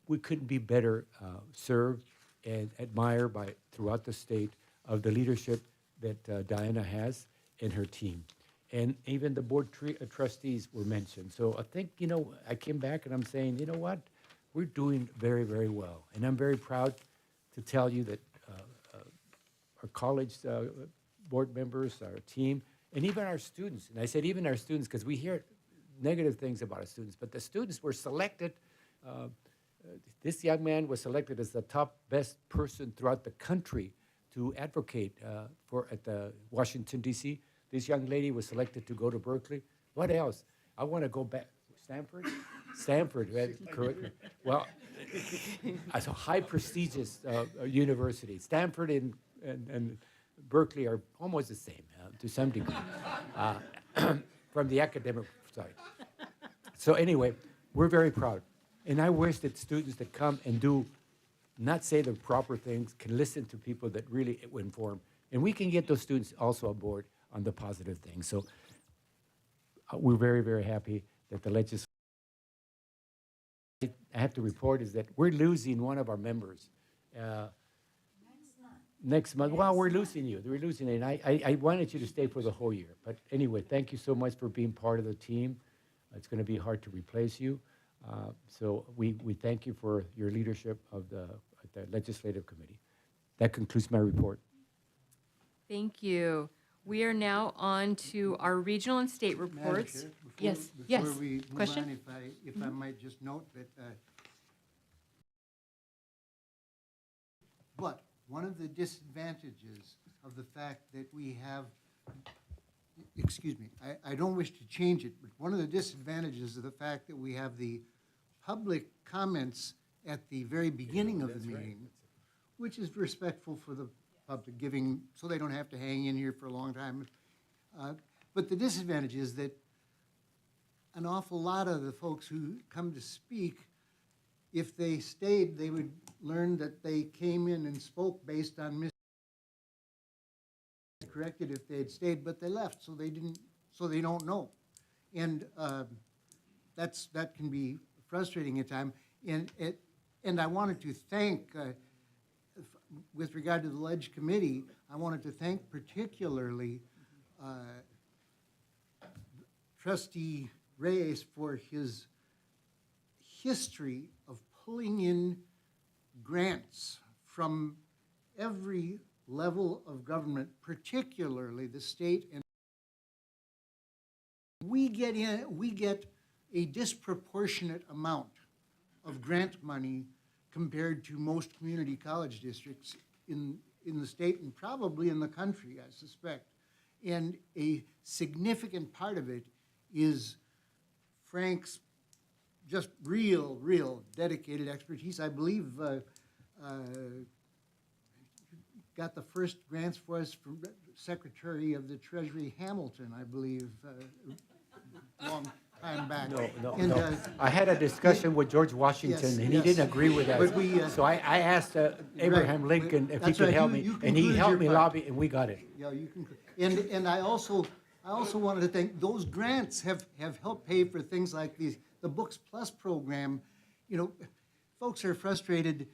Speaker 13: We couldn't be better served and admired by throughout the state of the leadership that Diana has and her team. And even the board trustees were mentioned. So I think, I came back and I'm saying, you know what? We're doing very, very well. And I'm very proud to tell you that our college board members, our team, and even our students, and I said even our students because we hear negative things about our students, but the students were selected. This young man was selected as the top best person throughout the country to advocate at the Washington, D.C. This young lady was selected to go to Berkeley. What else? I want to go back. Stanford? Stanford, correct. Well, it's a high prestigious university. Stanford and Berkeley are almost the same to some degree from the academic side. So anyway, we're very proud. And I wish that students that come and do not say the proper things can listen to people that really inform. And we can get those students also on board on the positive things. So we're very, very happy that the legislature, I have to report is that we're losing one of our members. Next month. Well, we're losing you. We're losing it. And I wanted you to stay for the whole year. But anyway, thank you so much for being part of the team. It's going to be hard to replace you. So we thank you for your leadership of the legislative committee. That concludes my report.
Speaker 2: Thank you. We are now on to our regional and state reports.
Speaker 11: Chair,
Speaker 2: Yes,
Speaker 11: before we move
Speaker 2: Question?
Speaker 11: on, if I might just note that, but one of the disadvantages of the fact that we have, excuse me, I don't wish to change it, but one of the disadvantages of the fact that we have the public comments at the very beginning of the meeting, which is respectful for the public, giving, so they don't have to hang in here for a long time. But the disadvantage is that an awful lot of the folks who come to speak, if they stayed, they would learn that they came in and spoke based on corrected if they had stayed, but they left, so they didn't, so they don't know. And that can be frustrating at times. And I wanted to thank, with regard to the Ledge Committee, I wanted to thank particularly Trustee Reyes for his history of pulling in grants from every level of government, particularly the state, and we get a disproportionate amount of grant money compared to most community college districts in the state and probably in the country, I suspect. And a significant part of it is Frank's just real dedicated expertise. I believe got the first grants for us from Secretary of the Treasury Hamilton, I believe, long time back.
Speaker 13: No. I had a discussion with George Washington, and he didn't agree with that.
Speaker 11: But
Speaker 13: so I asked Abraham Lincoln if he could help me, and he helped me lobby, and we got it.
Speaker 11: Yeah, you can. And I also wanted to thank those grants have helped pay for things like the Books Plus program. You know, folks are frustrated,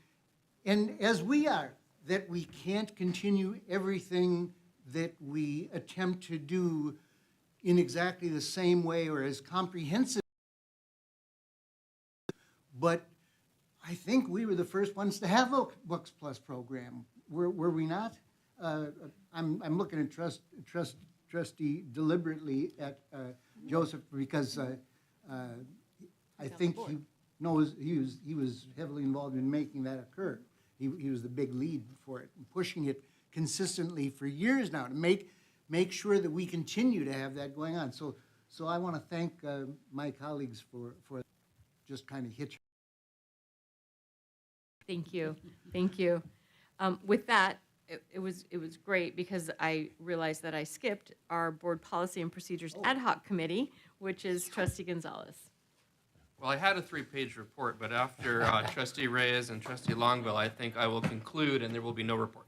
Speaker 11: and as we are, that we can't continue everything that we attempt to do in exactly the same way or as comprehensive. But I think we were the first ones to have a Books Plus program. Were we not? I'm looking at trustee deliberately at Joseph because I think he knows he was heavily involved in making that occur. he was the big lead for it, and pushing it consistently for years now to make sure that we continue to have that going on. So I want to thank my colleagues for just kind of hitch.
Speaker 2: Thank you, thank you. With that, it was great because I realized that I skipped our Board Policy and Procedures Ad Hoc Committee, which is Trustee Gonzalez.
Speaker 17: Well, I had a 3-page report, but after Trustee Reyes and Trustee Longville, I think I will conclude and there will be no report.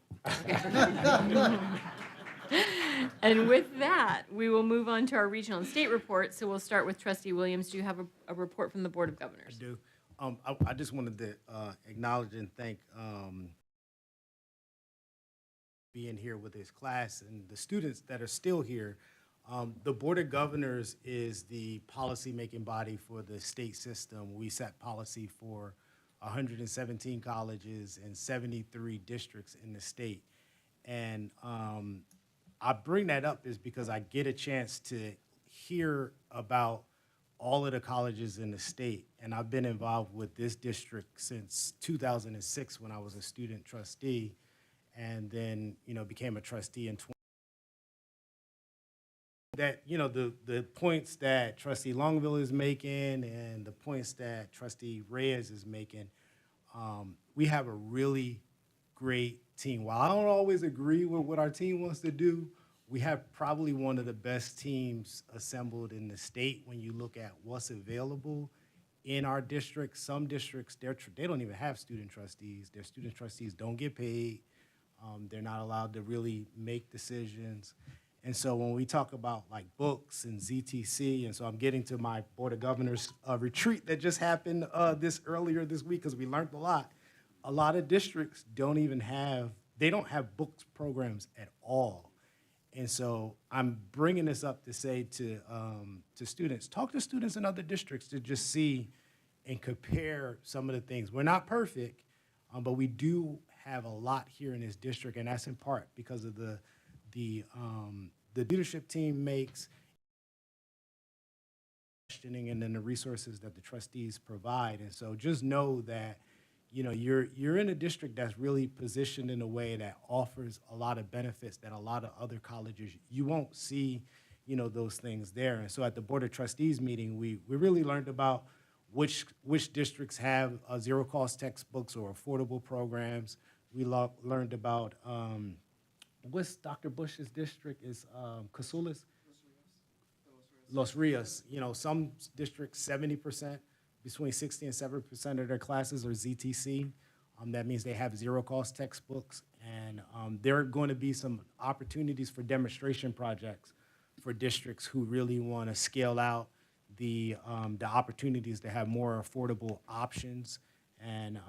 Speaker 2: And with that, we will move on to our regional and state reports. So we'll start with Trustee Williams. Do you have a report from the Board of Governors?
Speaker 12: I do. I just wanted to acknowledge and thank being here with his class and the students that are still here. The Board of Governors is the policy-making body for the state system. We set policy for 117 colleges and 73 districts in the state. And I bring that up is because I get a chance to hear about all of the colleges in the state. And I've been involved with this district since 2006 when I was a student trustee, and then, became a trustee in 20. That, the points that Trustee Longville is making and the points that Trustee Reyes is making, we have a really great team. While I don't always agree with what our team wants to do, we have probably one of the best teams assembled in the state when you look at what's available in our district. Some districts, they don't even have student trustees. Their student trustees don't get paid. They're not allowed to really make decisions. And so when we talk about like books and ZTC, and so I'm getting to my Board of Governors retreat that just happened earlier this week because we learned a lot. A lot of districts don't have books programs at all. And so I'm bringing this up to say to students, talk to students in other districts to just see and compare some of the things. We're not perfect, but we do have a lot here in this district, and that's in part because of the leadership team makes, and then the resources that the trustees provide. And so just know that you're in a district that's really positioned in a way that offers a lot of benefits that a lot of other colleges, you won't see, those things there. And so at the Board of Trustees meeting, we really learned about which districts have zero-cost textbooks or affordable programs. We learned about, what's Dr. Bush's district is Casulas? Los Rios. Some districts, 70%. Between 60 and 70% of their classes are ZTC. That means they have zero-cost textbooks, and there are going to be some opportunities for demonstration projects for districts who really want to scale out the opportunities to have more affordable options. And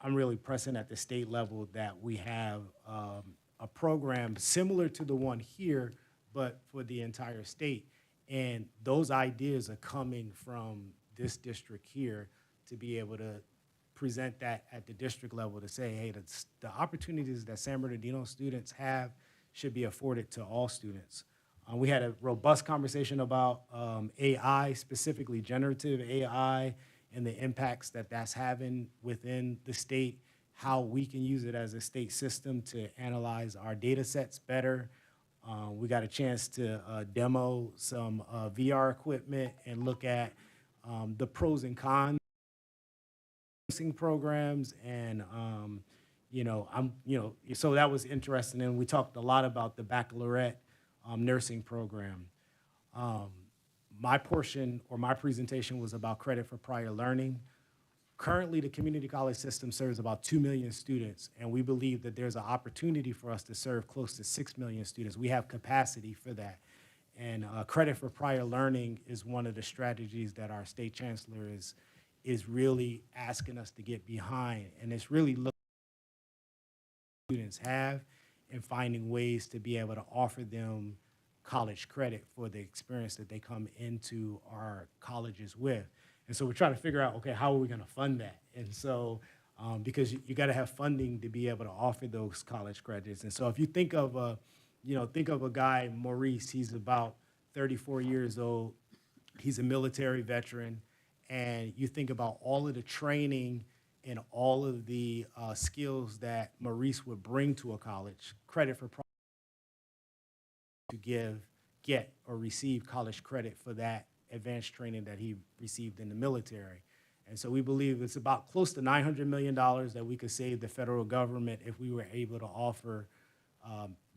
Speaker 12: I'm really pressing at the state level that we have a program similar to the one here, but for the entire state. And those ideas are coming from this district here to be able to present that at the district level to say, hey, the opportunities that San Bernardino students have should be afforded to all students. We had a robust conversation about AI, specifically generative AI, and the impacts that that's having within the state, how we can use it as a state system to analyze our data sets better. We got a chance to demo some VR equipment and look at the pros and cons programs, and so that was interesting. And we talked a lot about the baccalaureate nursing program. My portion or my presentation was about credit for prior learning. Currently, the community college system serves about 2 million students, and we believe that there's an opportunity for us to serve close to 6 million students. We have capacity for that. And credit for prior learning is one of the strategies that our state chancellor is really asking us to get behind. And it's really looking at what students have and finding ways to be able to offer them college credit for the experience that they come into our colleges with. And so we're trying to figure out, okay, how are we gonna fund that? And so, because you gotta have funding to be able to offer those college credits. And so if you think of a guy, Maurice, he's about 34 years old. He's a military veteran. And you think about all of the training in all of the skills that Maurice would bring to a college, credit for to get or receive college credit for that advanced training that he received in the military. And so we believe it's about close to $900 million that we could save the federal government if we were able to offer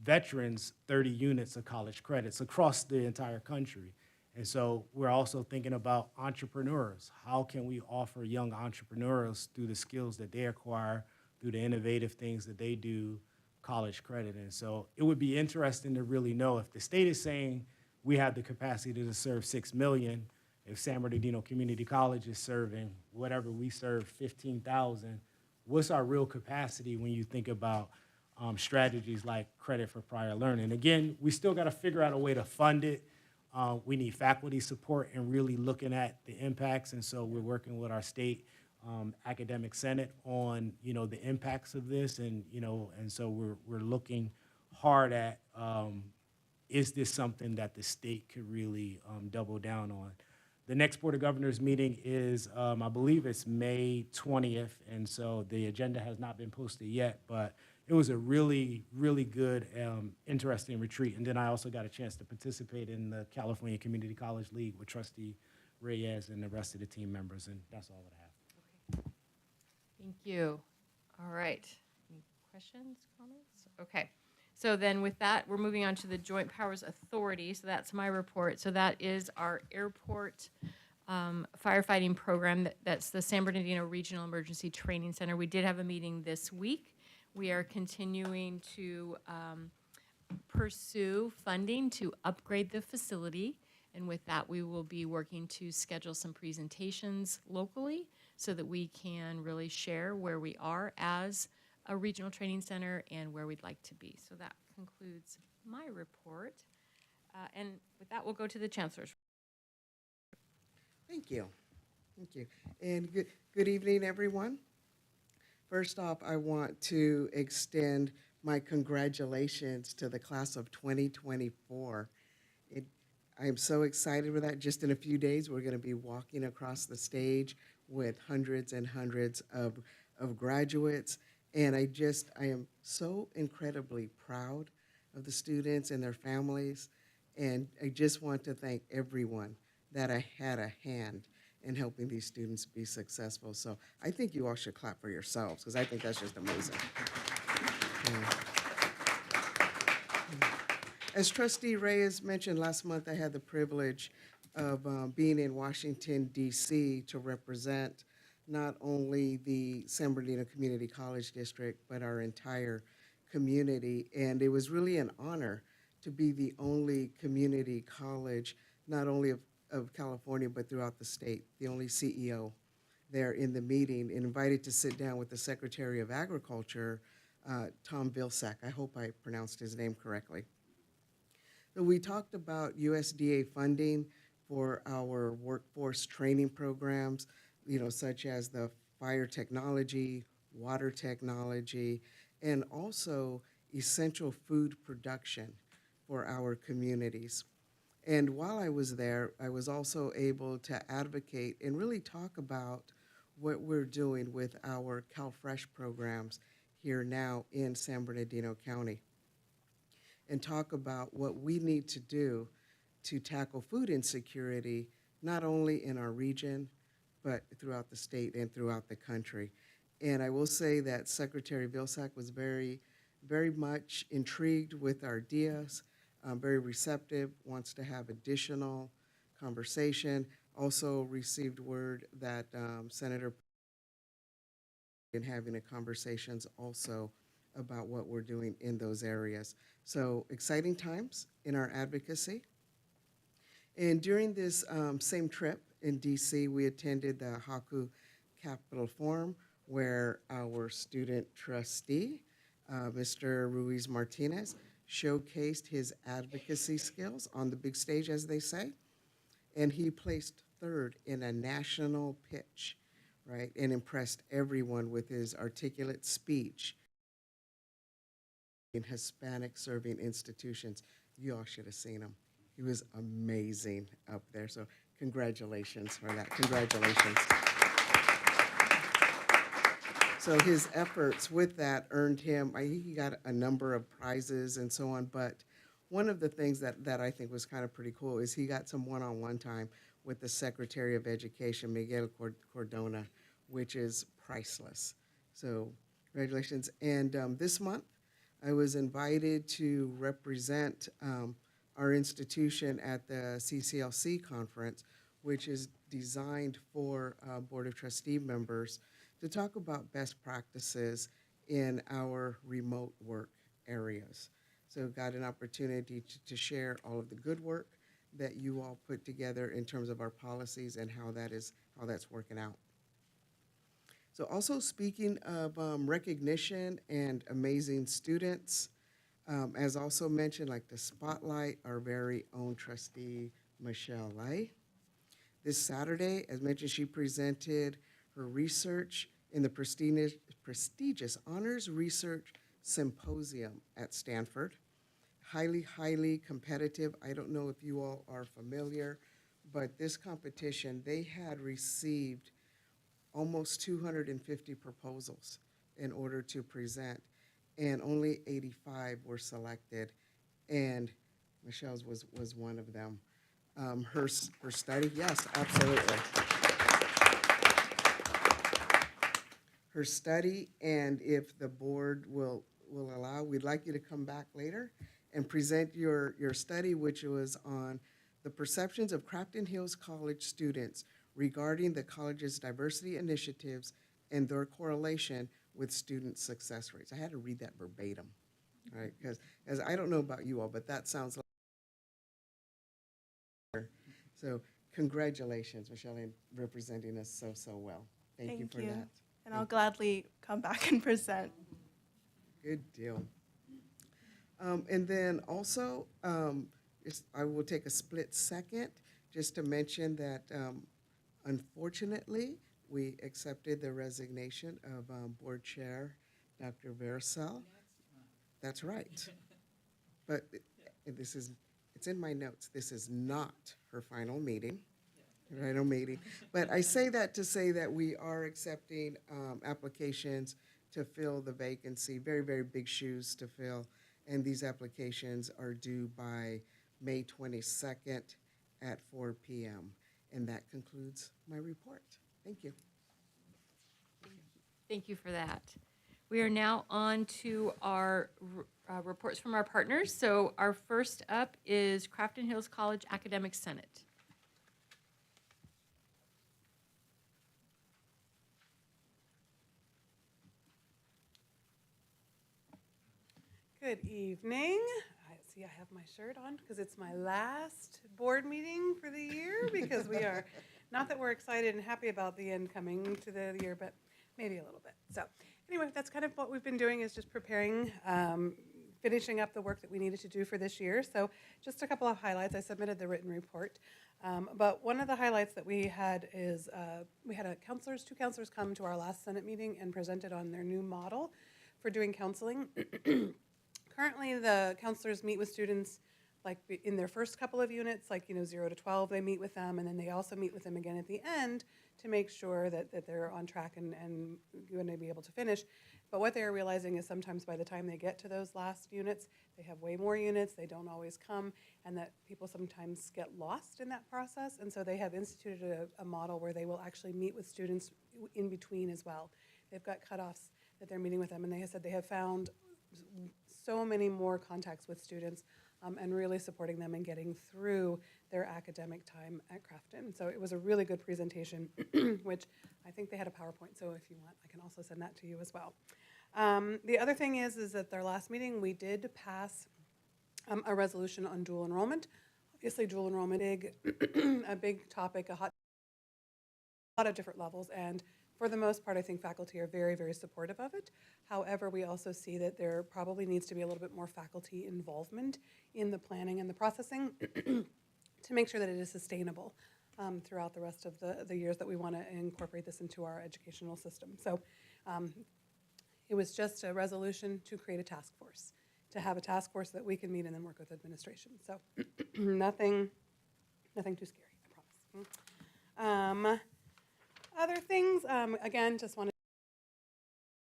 Speaker 12: veterans 30 units of college credits across the entire country. And so we're also thinking about entrepreneurs. How can we offer young entrepreneurs through the skills that they acquire, through the innovative things that they do, college credit? And so it would be interesting to really know if the state is saying we have the capacity to serve 6 million, if San Bernardino Community College is serving whatever we serve, 15,000, what's our real capacity when you think about strategies like credit for prior learning? Again, we still got to figure out a way to fund it. We need faculty support and really looking at the impacts. And so we're working with our state academic senate on, the impacts of this. And, and so we're looking hard at, is this something that the state could really double down on? The next Board of Governors meeting is, I believe it's May 20th. And so the agenda has not been posted yet, but it was a really, really good, interesting retreat. And then I also got a chance to participate in the California Community College League with Trustee Reyes and the rest of the team members, and that's all that I have.
Speaker 2: Thank you. All right. Any questions, comments? Okay. So then with that, we're moving on to the Joint Powers Authority. So that's my report. So that is our airport firefighting program. That's the San Bernardino Regional Emergency Training Center. We did have a meeting this week. We are continuing to pursue funding to upgrade the facility. And with that, we will be working to schedule some presentations locally so that we can really share where we are as a regional training center and where we'd like to be. So that concludes my report. And with that, we'll go to the Chancellor's.
Speaker 4: Thank you. Thank you. And good evening, everyone. First off, I want to extend my congratulations to the class of 2024. I am so excited for that. Just in a few days, we're going to be walking across the stage with hundreds and hundreds of graduates. And I am so incredibly proud of the students and their families. And I just want to thank everyone that I had a hand in helping these students be successful. So I think you all should clap for yourselves, because I think that's just amazing. Yeah. As Trustee Reyes mentioned, last month I had the privilege of being in Washington, D.C. to represent not only the San Bernardino Community College District, but our entire community. And it was really an honor to be the only community college, not only of California, but throughout the state, the only CEO there in the meeting, and invited to sit down with the Secretary of Agriculture, Tom Vilsack. I hope I pronounced his name correctly. So we talked about USDA funding for our workforce training programs, such as the fire technology, water technology, and also essential food production for our communities. And while I was there, I was also able to advocate and really talk about what we're doing with our CalFresh programs here now in San Bernardino County, and talk about what we need to do to tackle food insecurity, not only in our region, but throughout the state and throughout the country. And I will say that Secretary Vilsack was very, very much intrigued with our ideas, very receptive, wants to have additional conversation. Also received word that Senator and having conversations also about what we're doing in those areas. So exciting times in our advocacy. And during this same trip in DC, we attended the Haku Capitol Forum, where our student trustee, Mr. Ruiz Martinez, showcased his advocacy skills on the big stage, as they say. And he placed third in a national pitch, right, and impressed everyone with his articulate speech in Hispanic serving institutions. You all should have seen him. He was amazing up there. So congratulations for that. Congratulations. So his efforts with that earned him, he got a number of prizes and so on, but one of the things that I think was kind of pretty cool is he got some one-on-one time with the Secretary of Education, Miguel Cordona, which is priceless. So congratulations. And this month, I was invited to represent our institution at the CCLC conference, which is designed for Board of Trustee members to talk about best practices in our remote work areas. So got an opportunity to share all of the good work that you all put together in terms of our policies and how that's working out. So also speaking of recognition and amazing students, as also mentioned, like to spotlight our very own trustee, Michelle Lai. This Saturday, as mentioned, she presented her research in the prestigious Honors Research Symposium at Stanford. Highly competitive. I don't know if you all are familiar, but this competition, they had received almost 250 proposals in order to present, and only 85 were selected, and Michelle's was one of them. Her study, yes, absolutely. Her study, and if the board will allow, we'd like you to come back later and present your study, which was on the perceptions of Crafton Hills College students regarding the college's diversity initiatives and their correlation with student success rates. I had to read that verbatim, right? Because as I don't know about you all, but that sounds like. So congratulations, Michelle, in representing us so well. Thank you for that.
Speaker 14: And I'll gladly come back and present.
Speaker 4: Good deal. And then also, I will take a split second just to mention that unfortunately, we accepted the resignation of Board Chair Dr. Vercel. That's right. But it's in my notes. This is not her final meeting. But I say that to say that we are accepting applications to fill the vacancy, very big shoes to fill. And these applications are due by May 22nd at 4 p.m. And that concludes my report. Thank you.
Speaker 2: Thank you for that. We are now on to our reports from our partners. So our first up is Crafton Hills College Academic Senate.
Speaker 18: Good evening. I see I have my shirt on because it's my last board meeting for the year, because we are, not that we're excited and happy about the end coming to the year, but maybe a little bit. So anyway, that's kind of what we've been doing, is just preparing, finishing up the work that we needed to do for this year. So just a couple of highlights. I submitted the written report. But one of the highlights that we had is we had two counselors come to our last Senate meeting and presented on their new model for doing counseling. Currently, the counselors meet with students like in their first couple of units, like 0 to 12, they meet with them, and then they also meet with them again at the end to make sure that they're on track and going to be able to finish. But what they're realizing is sometimes by the time they get to those last units, they have way more units, they don't always come, and that people sometimes get lost in that process. And so they have instituted a model where they will actually meet with students in between as well. They've got cutoffs that they're meeting with them, and they have said they have found so many more contacts with students and really supporting them in getting through their academic time at Crafton. So it was a really good presentation, which I think they had a PowerPoint, so if you want, I can also send that to you as well. The other thing is at their last meeting, we did pass a resolution on dual enrollment. Obviously, dual enrollment is a big topic, a lot of different levels, and for the most part, I think faculty are very supportive of it. However, we also see that there probably needs to be a little bit more faculty involvement in the planning and the processing to make sure that it is sustainable throughout the rest of the years that we want to incorporate this into our educational system. So it was just a resolution to create a task force, to have a task force that we can meet and then work with administration. So nothing too scary, I promise. Other things, again, just wanted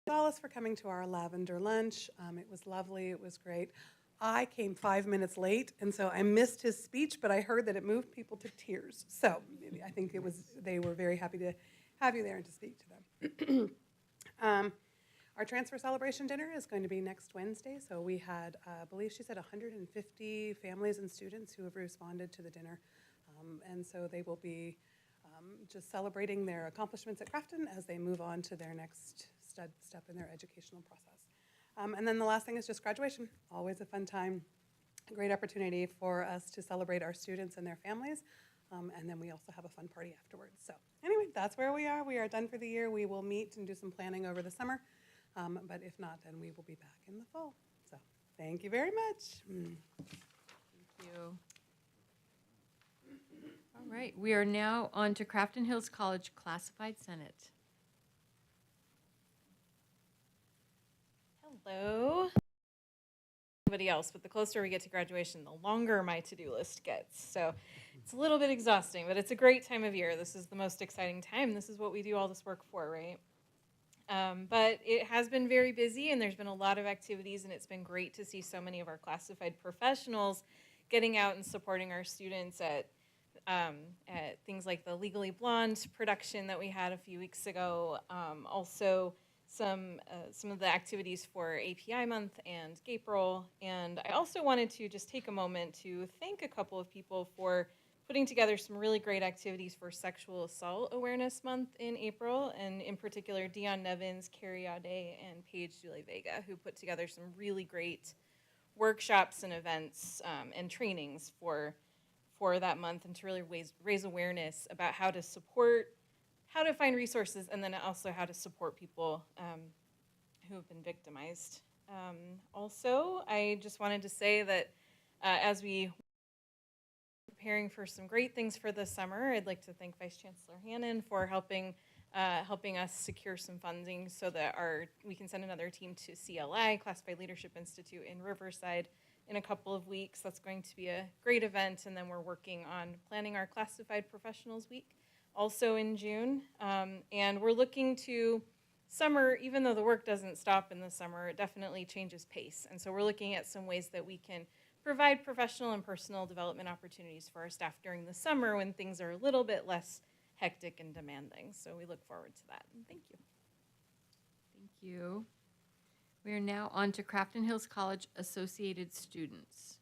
Speaker 18: Gonzalez for coming to our lavender lunch. It was lovely. It was great. I came 5 minutes late, and so I missed his speech, but I heard that it moved people to tears. So I think they were very happy to have you there and to speak to them. Our transfer celebration dinner is going to be next Wednesday. So we had, I believe she said 150 families and students who have responded to the dinner. And so they will be just celebrating their accomplishments at Crafton as they move on to their next step in their educational process. And then the last thing is just graduation. Always a fun time, a great opportunity for us to celebrate our students and their families. And then we also have a fun party afterwards. So anyway, that's where we are. We are done for the year. We will meet and do some planning over the summer. But if not, then we will be back in the fall. So thank you very much.
Speaker 2: Thank you. All right, we are now on to Crafton Hills College Classified Senate.
Speaker 19: Hello. Everybody else, but the closer we get to graduation, the longer my to-do list gets. So it's a little bit exhausting, but it's a great time of year. This is the most exciting time. This is what we do all this work for, right? But it has been very busy, and there's been a lot of activities, and it's been great to see so many of our classified professionals getting out and supporting our students at things like the Legally Blonde production that we had a few weeks ago. Also, some of the activities for API Month and April. And I also wanted to just take a moment to thank a couple of people for putting together some really great activities for Sexual Assault Awareness Month in April, and in particular, Dion Nevins, Carrie Audet, and Paige Julie Vega, who put together some really great workshops and events and trainings for that month, and to really raise awareness about how to support, how to find resources, and then also how to support people who have been victimized. Also, I just wanted to say that as we preparing for some great things for the summer, I'd like to thank Vice Chancellor Hannon for helping us secure some funding so that we can send another team to CLI, Classified Leadership Institute in Riverside, in a couple of weeks. That's going to be a great event, and then we're working on planning our Classified Professionals Week also in June. And we're looking to summer, even though the work doesn't stop in the summer, it definitely changes pace. And so we're looking at some ways that we can provide professional and personal development opportunities for our staff during the summer when things are a little bit less hectic and demanding. So we look forward to that. And thank you.
Speaker 2: Thank you. We are now on to Crafton Hills College Associated Students.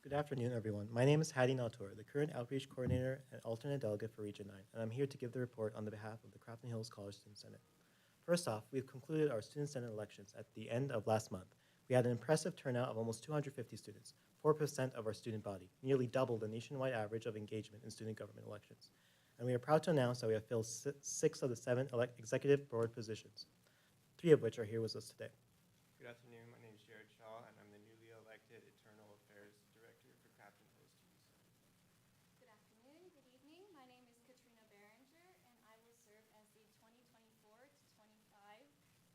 Speaker 20: Good afternoon, everyone. My name is Hadi Nautor, the current Outreach Coordinator and alternate delegate for Region 9, and I'm here to give the report on the behalf of the Crafton Hills College Student Senate. First off, we've concluded our Student Senate elections at the end of last month. We had an impressive turnout of almost 250 students, 4% of our student body, nearly double the nationwide average of engagement in student government elections. And we are proud to announce that we have filled 6 of the 7 executive board positions, 3 of which are here with us today.
Speaker 21: Good afternoon. My name is Jared Shaw, and I'm the newly elected Internal Affairs Director for Crafton Hills Student Senate.
Speaker 22: Good afternoon, good evening. My name is Katrina Berenger, and I will serve as the 2024 to 25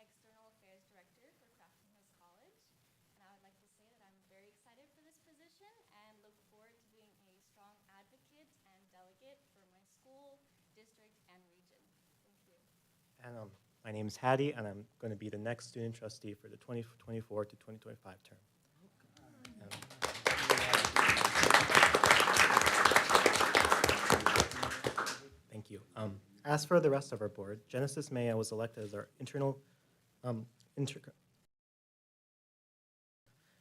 Speaker 22: External Affairs Director for Crafton Hills College. And I would like to say that I'm very excited for this position and look forward to being a strong advocate and delegate for my school, district, and region. Thank you.
Speaker 20: And my name is Hadi, and I'm going to be the next student trustee for the 2024 to 2025 term. Thank you. As for the rest of our board, Genesis Maya was elected as our internal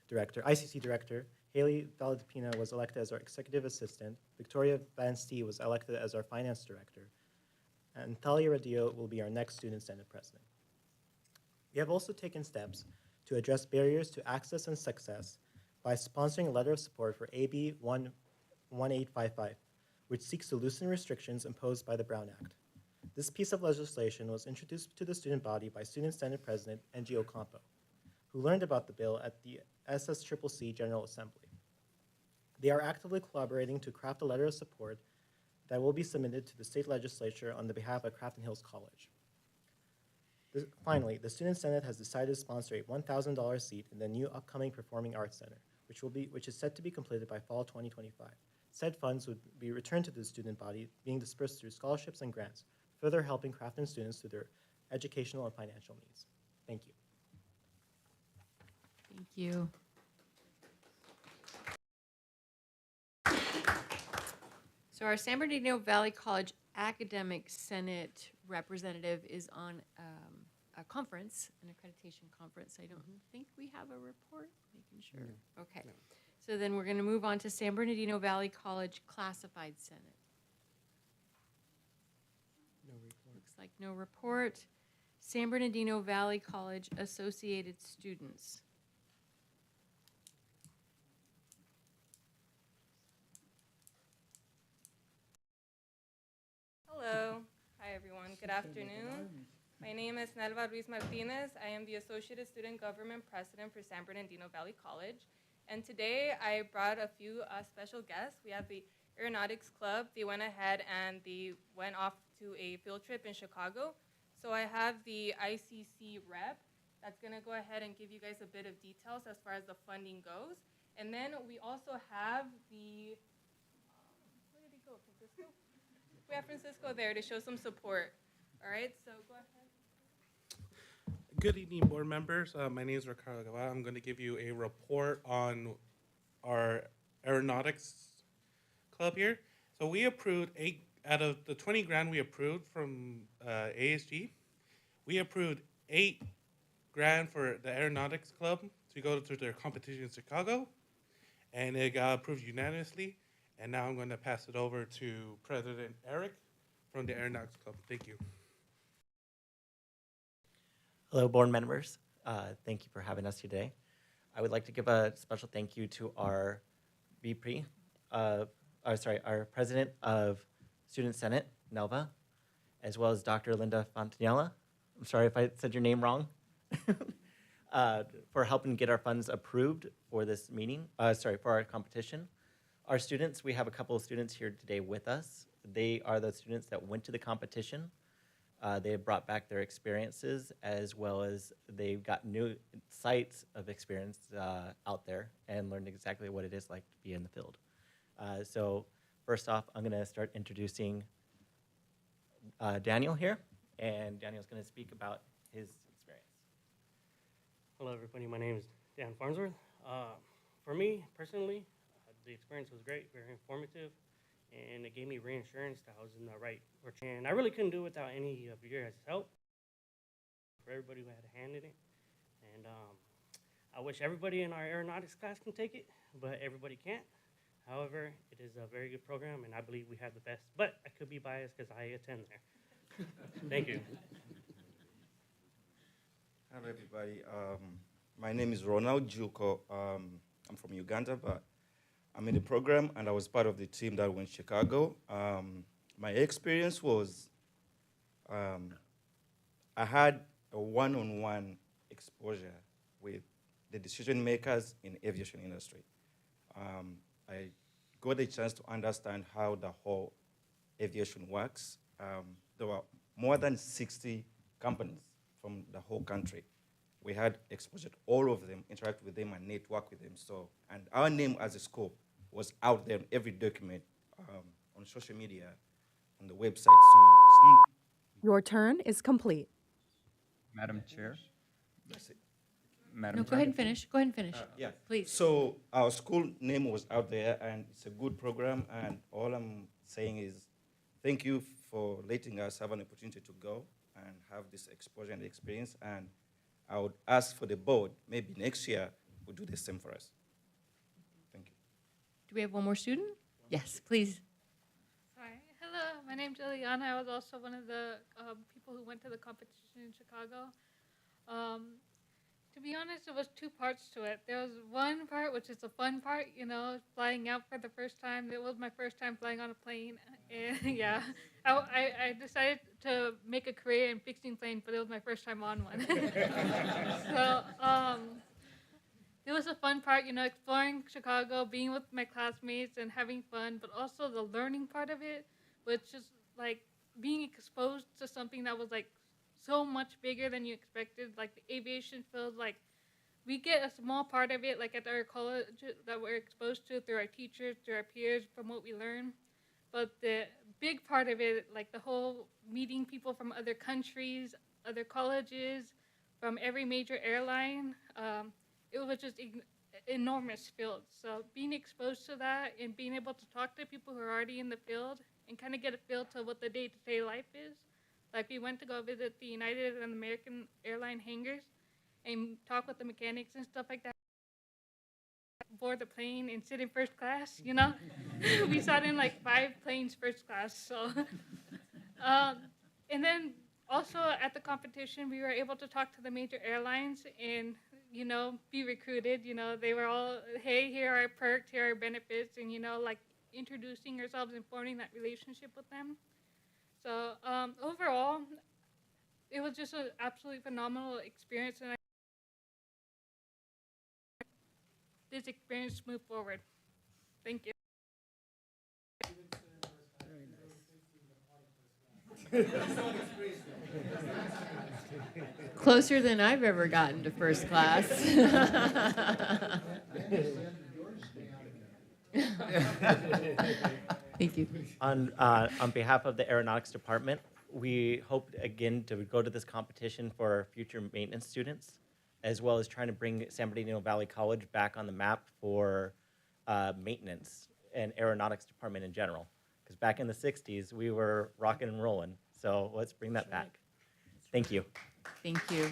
Speaker 20: director, ICC director. Haley Valadipina was elected as our executive assistant. Victoria Van Stee was elected as our finance director. And Thalia Radio will be our next Student Senate president. We have also taken steps to address barriers to access and success by sponsoring a letter of support for AB 1855, which seeks to loosen restrictions imposed by the Brown Act. This piece of legislation was introduced to the student body by Student Senate President N.G. Ocampo, who learned about the bill at the SSCCC General Assembly. They are actively collaborating to craft a letter of support that will be submitted to the state legislature on the behalf of Crafton Hills College. Finally, the Student Senate has decided to sponsor a $1,000 seat in the new upcoming Performing Arts Center, which is set to be completed by fall 2025. Said funds would be returned to the student body, being dispersed through scholarships and grants, further helping Crafton students through their educational and financial needs. Thank you.
Speaker 2: Thank you. So our San Bernardino Valley College Academic Senate representative is on a conference, an accreditation conference. I don't think we have a report, making sure. Okay. So then we're going to move on to San Bernardino Valley College Classified Senate.
Speaker 4: No report.
Speaker 2: Looks like no report. San Bernardino Valley College Associated Students.
Speaker 6: Hello. Hi, everyone. Good afternoon. My name is Nelva Ruiz Martinez. I am the Associate Student Government President for San Bernardino Valley College. And today I brought a few special guests. We have the Aeronautics Club. They went ahead and they went off to a field trip in Chicago. So I have the ICC rep that's going to go ahead and give you guys a bit of details as far as the funding goes. And then we also have the, where did he go, Francisco? We have Francisco there to show some support. All right, so go ahead.
Speaker 1: Good evening, board members. My name is Ricardo Guevara. I'm going to give you a report on our aeronautics club here. So we approved 8 out of the 20 grand we approved from ASG. We approved 8 grand for the aeronautics club to go to their competition in Chicago, and it got approved unanimously. And now I'm going to pass it over to President Eric from the Aeronautics Club. Thank you.
Speaker 20: Hello, board members. Thank you for having us today. I would like to give a special thank you to our VP, our President of Student Senate, Nelva, as well as Dr. Linda Fontanella. I'm sorry if I said your name wrong. For helping get our funds approved for this meeting, for our competition. Our students, we have a couple of students here today with us. They are the students that went to the competition. They have brought back their experiences, as well as they've got new sites of experience out there and learned exactly what it is like to be in the field. So first off, I'm gonna start introducing Daniel here, and Daniel's gonna speak about his experience.
Speaker 5: Hello, everybody. My name is Dan Farnsworth. For me, personally, the experience was great, very informative, and it gave me reassurance that I was in the right direction. And I really couldn't do it without any of your guys' help, for everybody who had a hand in it. And I wish everybody in our aeronautics class can take it, but everybody can't. However, it is a very good program, and I believe we have the best. But I could be biased because I attend there. Thank you.
Speaker 23: Hello, everybody. My name is Ronald Juko. I'm from Uganda, but I'm in the program, and I was part of the team that went to Chicago. My experience was I had a one-on-one exposure with the decision makers in the aviation industry. I got a chance to understand how the whole aviation works. There were more than 60 companies from the whole country. We had exposure to all of them, interact with them, and network with them. So, and our name as a school was out there in every document, on social media, on the website. So
Speaker 24: Your turn is complete.
Speaker 15: Madam Chair.
Speaker 23: that's it.
Speaker 15: Madam
Speaker 2: No, go ahead and finish. Go ahead and finish.
Speaker 23: Yeah.
Speaker 2: Please.
Speaker 23: So our school name was out there, and it's a good program. And all I'm saying is, thank you for letting us have an opportunity to go and have this exposure and experience. And I would ask for the board, maybe next year, we'll do the same for us. Thank you.
Speaker 2: Do we have one more student? Yes, please.
Speaker 25: Sorry. Hello, my name's Eliana. I was also one of the people who went to the competition in Chicago. To be honest, it was 2 parts to it. There was one part, which is the fun part, you know, flying out for the first time. It was my first time flying on a plane. And yeah, I decided to make a career in fixing planes, but it was my first time on one. So it was a fun part, you know, exploring Chicago, being with my classmates and having fun, but also the learning part of it, which is like being exposed to something that was like so much bigger than you expected. Like the aviation field, like we get a small part of it, like at our college, that we're exposed to through our teachers, through our peers, from what we learn. But the big part of it, like the whole meeting people from other countries, other colleges, from every major airline, it was just enormous field. So being exposed to that and being able to talk to people who are already in the field and kind of get a feel to what the day-to-day life is. Like we went to go visit the United and American airline hangars and talk with the mechanics and stuff like that. Board the plane and sit in first class, you know? We sat in like 5 planes first class, so. And then also at the competition, we were able to talk to the major airlines and, you know, be recruited. You know, they were all, hey, here are our perks, here are our benefits, and, you know, like introducing ourselves and forming that relationship with them. So overall, it was just an absolutely phenomenal experience, and this experience move forward. Thank you.
Speaker 2: Closer than I've ever gotten to first class. Thank you.
Speaker 20: On behalf of the Aeronautics Department, we hope again to go to this competition for our future maintenance students, as well as trying to bring San Bernardino Valley College back on the map for maintenance and Aeronautics Department in general. Because back in the 60s, we were rocking and rolling. So let's bring that back. Thank you.
Speaker 2: Thank you.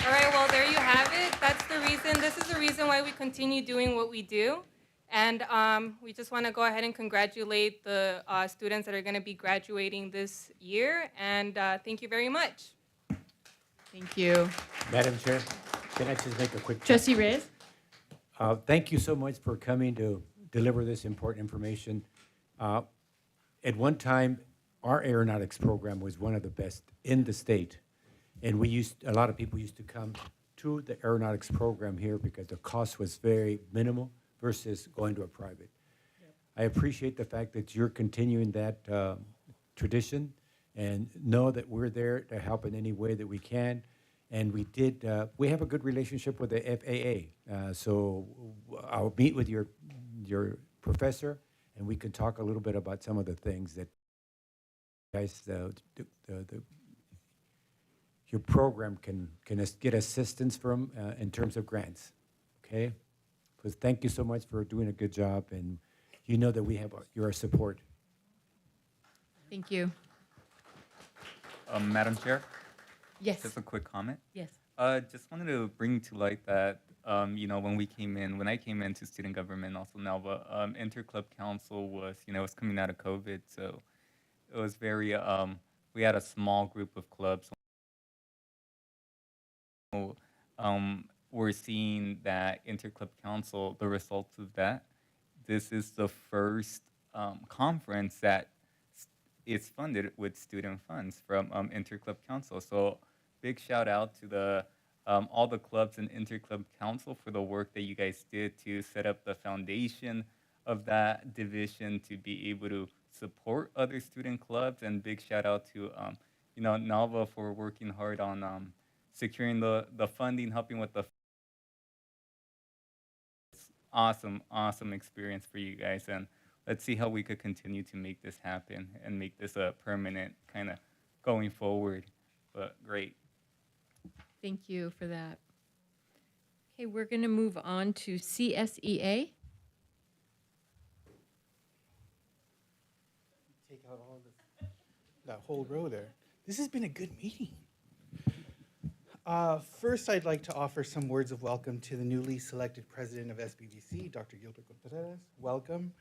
Speaker 6: All right, well, there you have it. That's the reason, this is the reason why we continue doing what we do. And we just want to go ahead and congratulate the students that are going to be graduating this year. And thank you very much.
Speaker 2: Thank you.
Speaker 13: Madam Chair, can I just make a quick?
Speaker 2: Trustee Reyes?
Speaker 13: Thank you so much for coming to deliver this important information. At one time, our aeronautics program was one of the best in the state. And a lot of people used to come to the aeronautics program here because the cost was very minimal versus going to a private. Yep. I appreciate the fact that you're continuing that tradition, and know that we're there to help in any way that we can. And we have a good relationship with the FAA. So I'll meet with your professor, and we can talk a little bit about some of the things that guys, your program can get assistance from in terms of grants, okay? So thank you so much for doing a good job, and you know that we have your support.
Speaker 2: Thank you.
Speaker 15: Madam Chair?
Speaker 2: Yes.
Speaker 15: Just a quick comment.
Speaker 2: Yes.
Speaker 15: Just wanted to bring to light that, you know, when I came into student government, also Nalva, Interclub Council was, you know, it was coming out of COVID, so it was very, we had a small group of clubs. We're seeing that Interclub Council, the results of that, this is the first conference that is funded with student funds from Interclub Council. So big shout out to the all the clubs in Interclub Council for the work that you guys did to set up the foundation of that division to be able to support other student clubs. And big shout out to you know, Nalva for working hard on securing the funding, helping with the awesome experience for you guys. And let's see how we could continue to make this happen and make this a permanent kind of going forward. But great.
Speaker 2: Thank you for that. Okay, we're going to move on to CSEA.
Speaker 3: Take out all that whole row there. This has been a good meeting. First, I'd like to offer some words of welcome to the newly selected president of SBVC, Dr. Gilbert Contreras. Welcome.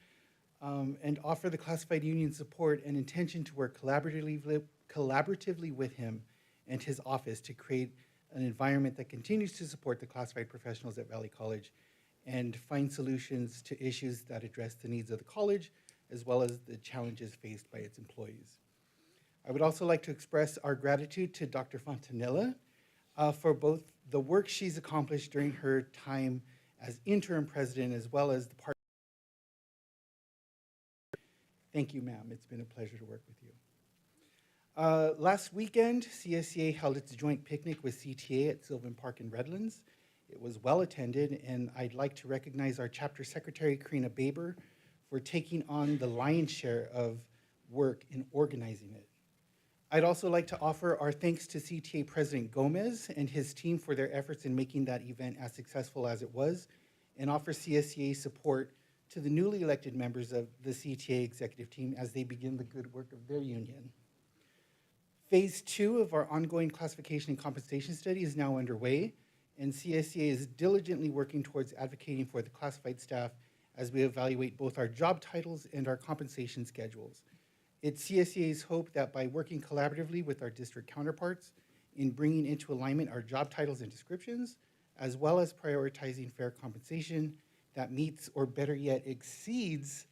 Speaker 3: And offer the classified union support and intention to work collaboratively with him and his office to create an environment that continues to support the classified professionals at Valley College and find solutions to issues that address the needs of the college as well as the challenges faced by its employees. I would also like to express our gratitude to Dr. Fontanilla for both the work she's accomplished during her time as interim president as well as the part. Thank you, ma'am. It's been a pleasure to work with you. Last weekend, CSCA held its joint picnic with CTA at Sylvan Park in Redlands. It was well attended, and I'd like to recognize our chapter secretary, Karina Baber, for taking on the lion's share of work in organizing it. I'd also like to offer our thanks to CTA President Gomez and his team for their efforts in making that event as successful as it was, and offer CSCA support to the newly elected members of the CTA executive team as they begin the good work of their union. Phase 2 of our ongoing classification and compensation study is now underway, and CSCA is diligently working towards advocating for the classified staff as we evaluate both our job titles and our compensation schedules. It's CSCA's hope that by working collaboratively with our district counterparts in bringing into alignment our job titles and descriptions, as well as prioritizing fair compensation that meets or better yet exceeds,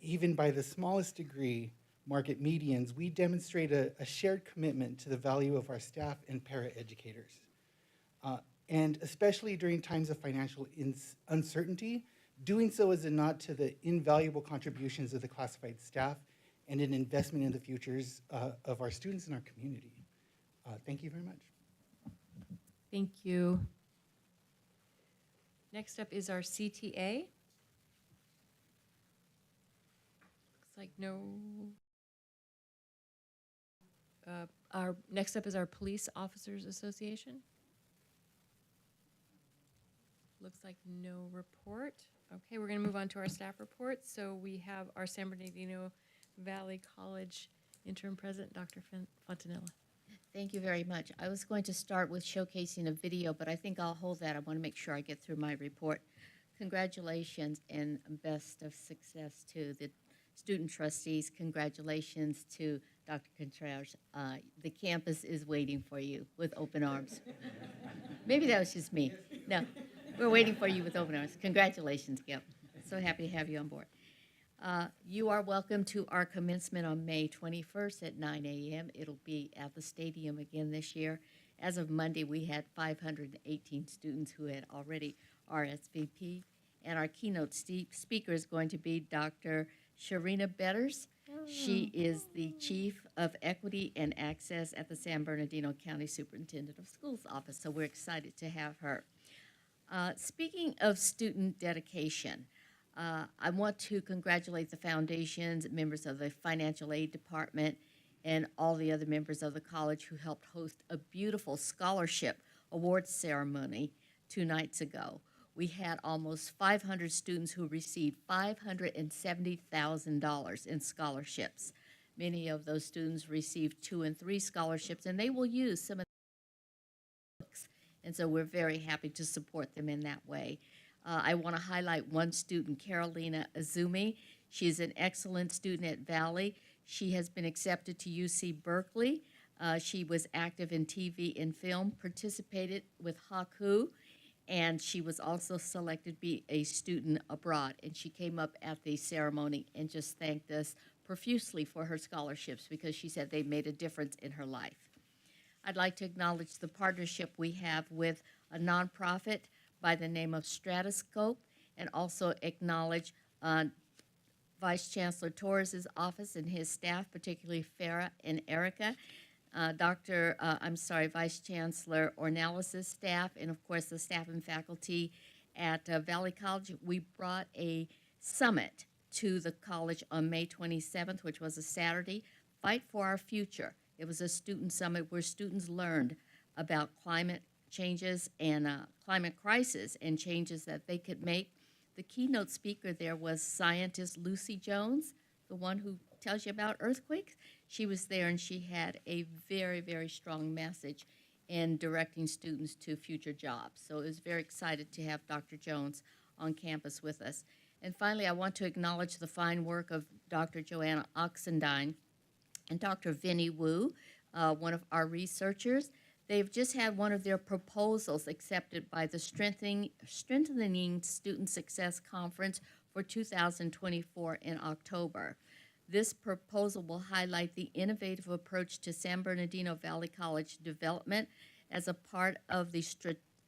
Speaker 3: even by the smallest degree, market medians, we demonstrate a shared commitment to the value of our staff and paraeducators. And especially during times of financial uncertainty, doing so is a nod to the invaluable contributions of the classified staff and an investment in the futures of our students and our community. Thank you very much.
Speaker 2: Thank you. Next up is our CTA. Looks like no. Our next up is our Police Officers Association. Looks like no report. Okay, we're going to move on to our staff report. So we have our San Bernardino Valley College interim president, Dr. Fontanilla.
Speaker 7: Thank you very much. I was going to start with showcasing a video, but I think I'll hold that. I want to make sure I get through my report. Congratulations and best of success to the student trustees. Congratulations to Dr. Contreras. The campus is waiting for you with open arms. Maybe that was just me. No, we're waiting for you with open arms. Congratulations, Gil. So happy to have you on board. You are welcome to our commencement on May 21st at 9 a.m. It'll be at the stadium again this year. As of Monday, we had 518 students who had already RSVP, and our keynote speaker is going to be Dr. Sharina Betters. She is the Chief of Equity and Access at the San Bernardino County Superintendent of Schools office, so we're excited to have her. Speaking of student dedication, I want to congratulate the foundations, members of the financial aid department, and all the other members of the college who helped host a beautiful scholarship awards ceremony 2 nights ago. We had almost 500 students who received $570,000 in scholarships. Many of those students received 2 and 3 scholarships, and they will use some of the books. And so we're very happy to support them in that way. I want to highlight one student, Carolina Azumi. She's an excellent student at Valley. She has been accepted to UC Berkeley. She was active in TV and film, participated with Haku, and she was also selected to be a student abroad. And she came up at the ceremony and just thanked us profusely for her scholarships because she said they made a difference in her life. I'd like to acknowledge the partnership we have with a nonprofit by the name of Stratoscope, and also acknowledge Vice Chancellor Torres's office and his staff, particularly Farah and Erica, Vice Chancellor Ornelas' staff, and of course the staff and faculty at Valley College. We brought a summit to the college on May 27th, which was a Saturday, Fight for Our Future. It was a student summit where students learned about climate changes and climate crisis and changes that they could make. The keynote speaker there was scientist Lucy Jones, the one who tells you about earthquakes. She was there and she had a very, very strong message in directing students to future jobs. So I was very excited to have Dr. Jones on campus with us. And finally, I want to acknowledge the fine work of Dr. Joanna Oxendine and Dr. Vinnie Wu, one of our researchers. They've just had one of their proposals accepted by the Strengthening Student Success Conference for 2024 in October. This proposal will highlight the innovative approach to San Bernardino Valley College development as a part of the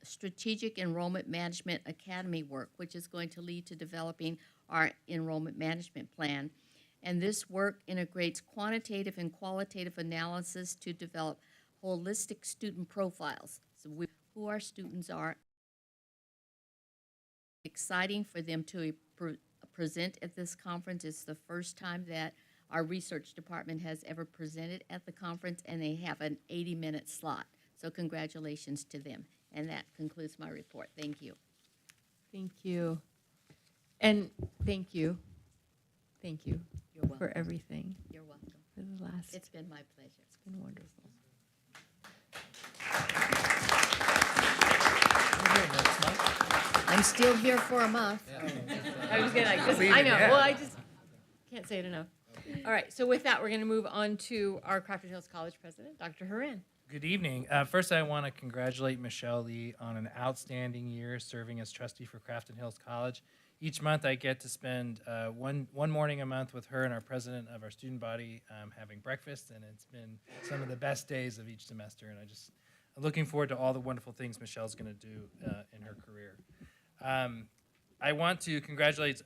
Speaker 7: Strategic Enrollment Management Academy work, which is going to lead to developing our enrollment management plan. And this work integrates quantitative and qualitative analysis to develop holistic student profiles. So who our students are. Exciting for them to present at this conference. It's the first time that our research department has ever presented at the conference, and they have an 80-minute slot. So congratulations to them. And that concludes my report. Thank you.
Speaker 2: Thank you. And thank you. Thank you
Speaker 7: You're welcome.
Speaker 2: for everything.
Speaker 7: You're welcome.
Speaker 2: For the last.
Speaker 7: It's been my pleasure.
Speaker 2: It's been wonderful.
Speaker 7: I'm still here for a month.
Speaker 2: I was gonna, I know, well, I just can't say it enough. All right, so with that, we're gonna move on to our Crafton Hills College president, Dr. Haran.
Speaker 8: Good evening. First, I want to congratulate Michelle Lee on an outstanding year serving as trustee for Crafton Hills College. Each month, I get to spend one morning a month with her and our president of our student body having breakfast, and it's been some of the best days of each semester, and I'm looking forward to all the wonderful things Michelle's going to do in her career. I want to congratulate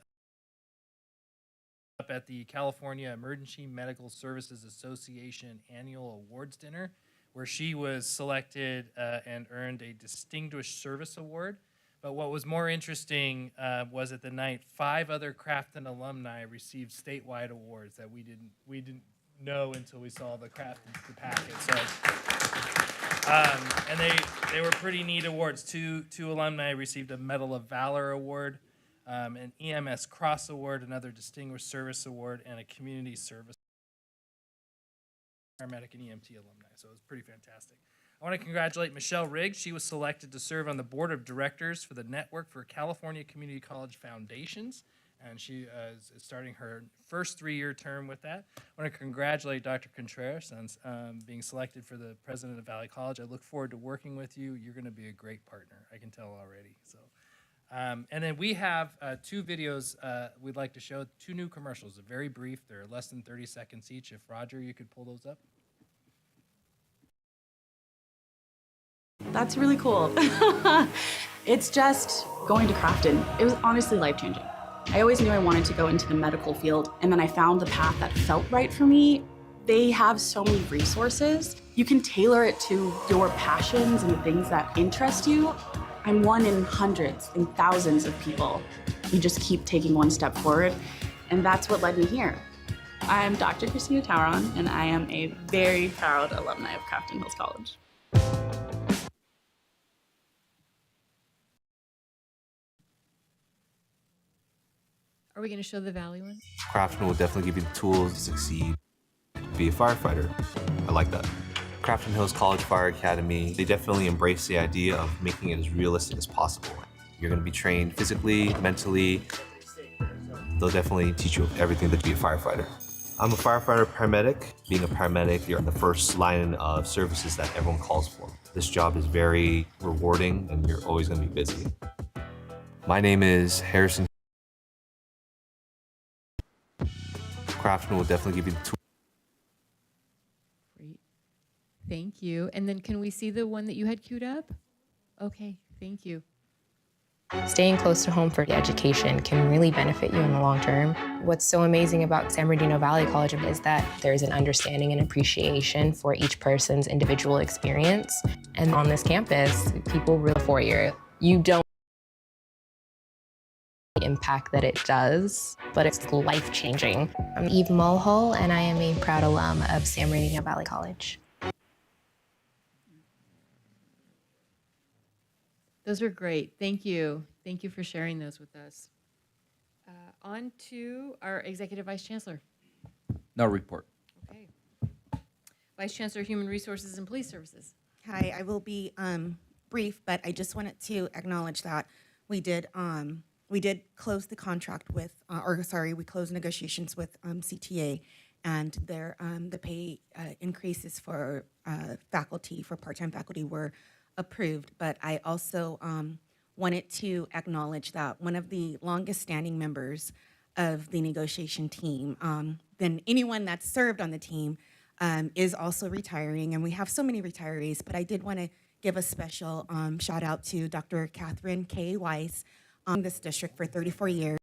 Speaker 8: up at the California Emergency Medical Services Association Annual Awards Dinner, where she was selected and earned a Distinguished Service Award. But what was more interesting was at the night, 5 other Crafton alumni received statewide awards that we didn't know until we saw the packet. So, and they were pretty neat awards. Two alumni received a Medal of Valor award, an EMS Cross Award, another Distinguished Service Award, and a Community Service paramedic and EMT alumni. So it was pretty fantastic. I want to congratulate Michelle Riggs. She was selected to serve on the board of directors for the Network for California Community College Foundations, and she is starting her first 3-year term with that. I want to congratulate Dr. Contreras on being selected for the president of Valley College. I look forward to working with you. You're going to be a great partner. I can tell already. So, and then we have 2 videos we'd like to show, 2 new commercials. They're very brief. They're less than 30 seconds each. If Roger, you could pull those up.
Speaker 9: That's really cool. It's just going to Crafton. It was honestly life-changing. I always knew I wanted to go into the medical field, and then I found the path that felt right for me. They have so many resources. You can tailor it to your passions and the things that interest you. I'm one in hundreds and thousands of people who just keep taking one step forward, and that's what led me here. I'm Dr. Christina Tauron, and I am a very proud alumni of Crafton Hills College.
Speaker 2: Are we going to show the Valley one?
Speaker 10: Crafton will definitely give you the tools to succeed. Be a firefighter. I like that. Crafton Hills College Fire Academy, they definitely embrace the idea of making it as realistic as possible. You're going to be trained physically, mentally. They'll definitely teach you everything to be a firefighter. I'm a firefighter paramedic. Being a paramedic, you're on the first line of services that everyone calls for. This job is very rewarding, and you're always going to be busy. My name is Harrison. Crafton will definitely give you the tools.
Speaker 2: Great. Thank you. And then can we see the one that you had queued up? Okay, thank you.
Speaker 11: Staying close to home for education can really benefit you in the long term. What's so amazing about San Bernardino Valley College is that there's an understanding and appreciation for each person's individual experience. And on this campus, people really for you. You don't impact that it does, but it's life-changing. I'm Eve Mulhall, and I am a proud alum of San Bernardino Valley College.
Speaker 2: Those are great. Thank you. Thank you for sharing those with us. On to our Executive Vice Chancellor.
Speaker 16: No report.
Speaker 2: Okay. Vice Chancellor, Human Resources and Police Services.
Speaker 26: Hi, I will be brief, but I just wanted to acknowledge that we did close the contract with, we closed negotiations with CTA, and their the pay increases for faculty, for part-time faculty, were approved. But I also wanted to acknowledge that one of the longest-standing members of the negotiation team, than anyone that's served on the team, is also retiring, and we have so many retirees. But I did want to give a special shout out to Dr. Catherine K. Weiss, this district for 34 years.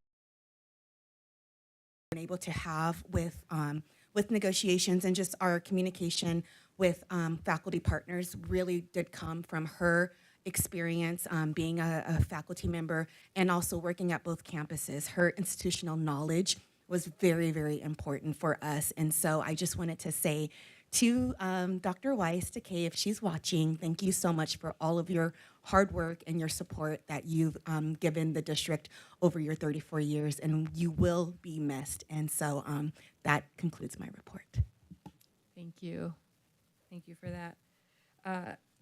Speaker 26: been able to have with negotiations, and just our communication with faculty partners really did come from her experience being a faculty member and also working at both campuses. Her institutional knowledge was very, very important for us. And so I just wanted to say to Dr. Weiss, to Kay, if she's watching, thank you so much for all of your hard work and your support that you've given the district over your 34 years, and you will be missed. And so that concludes my report.
Speaker 2: Thank you. Thank you for that.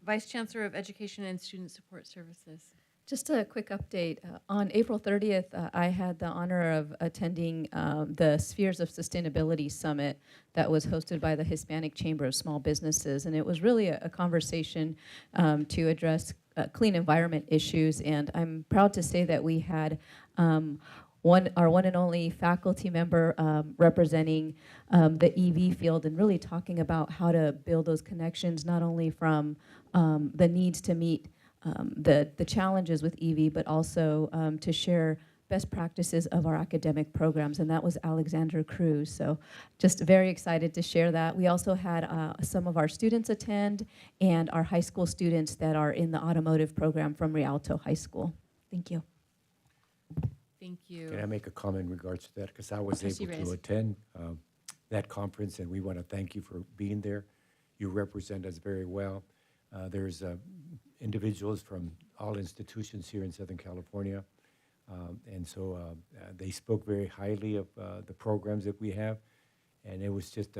Speaker 2: Vice Chancellor of Education and Student Support Services.
Speaker 12: Just a quick update. On April 30th, I had the honor of attending the Spheres of Sustainability Summit that was hosted by the Hispanic Chamber of Small Businesses. And it was really a conversation to address clean environment issues. And I'm proud to say that we had our one and only faculty member representing the EV field and really talking about how to build those connections, not only from the needs to meet the challenges with EV, but also to share best practices of our academic programs, and that was Alexander Cruz. So just very excited to share that. We also had some of our students attend and our high school students that are in the automotive program from Rialto High School. Thank you.
Speaker 2: Thank you.
Speaker 13: Can I make a comment in regards to that? Because I was
Speaker 2: Trustee
Speaker 13: able
Speaker 2: Reyes.
Speaker 13: to attend that conference, and we want to thank you for being there. You represent us very well. There's individuals from all institutions here in Southern California, and so they spoke very highly of the programs that we have, and it was just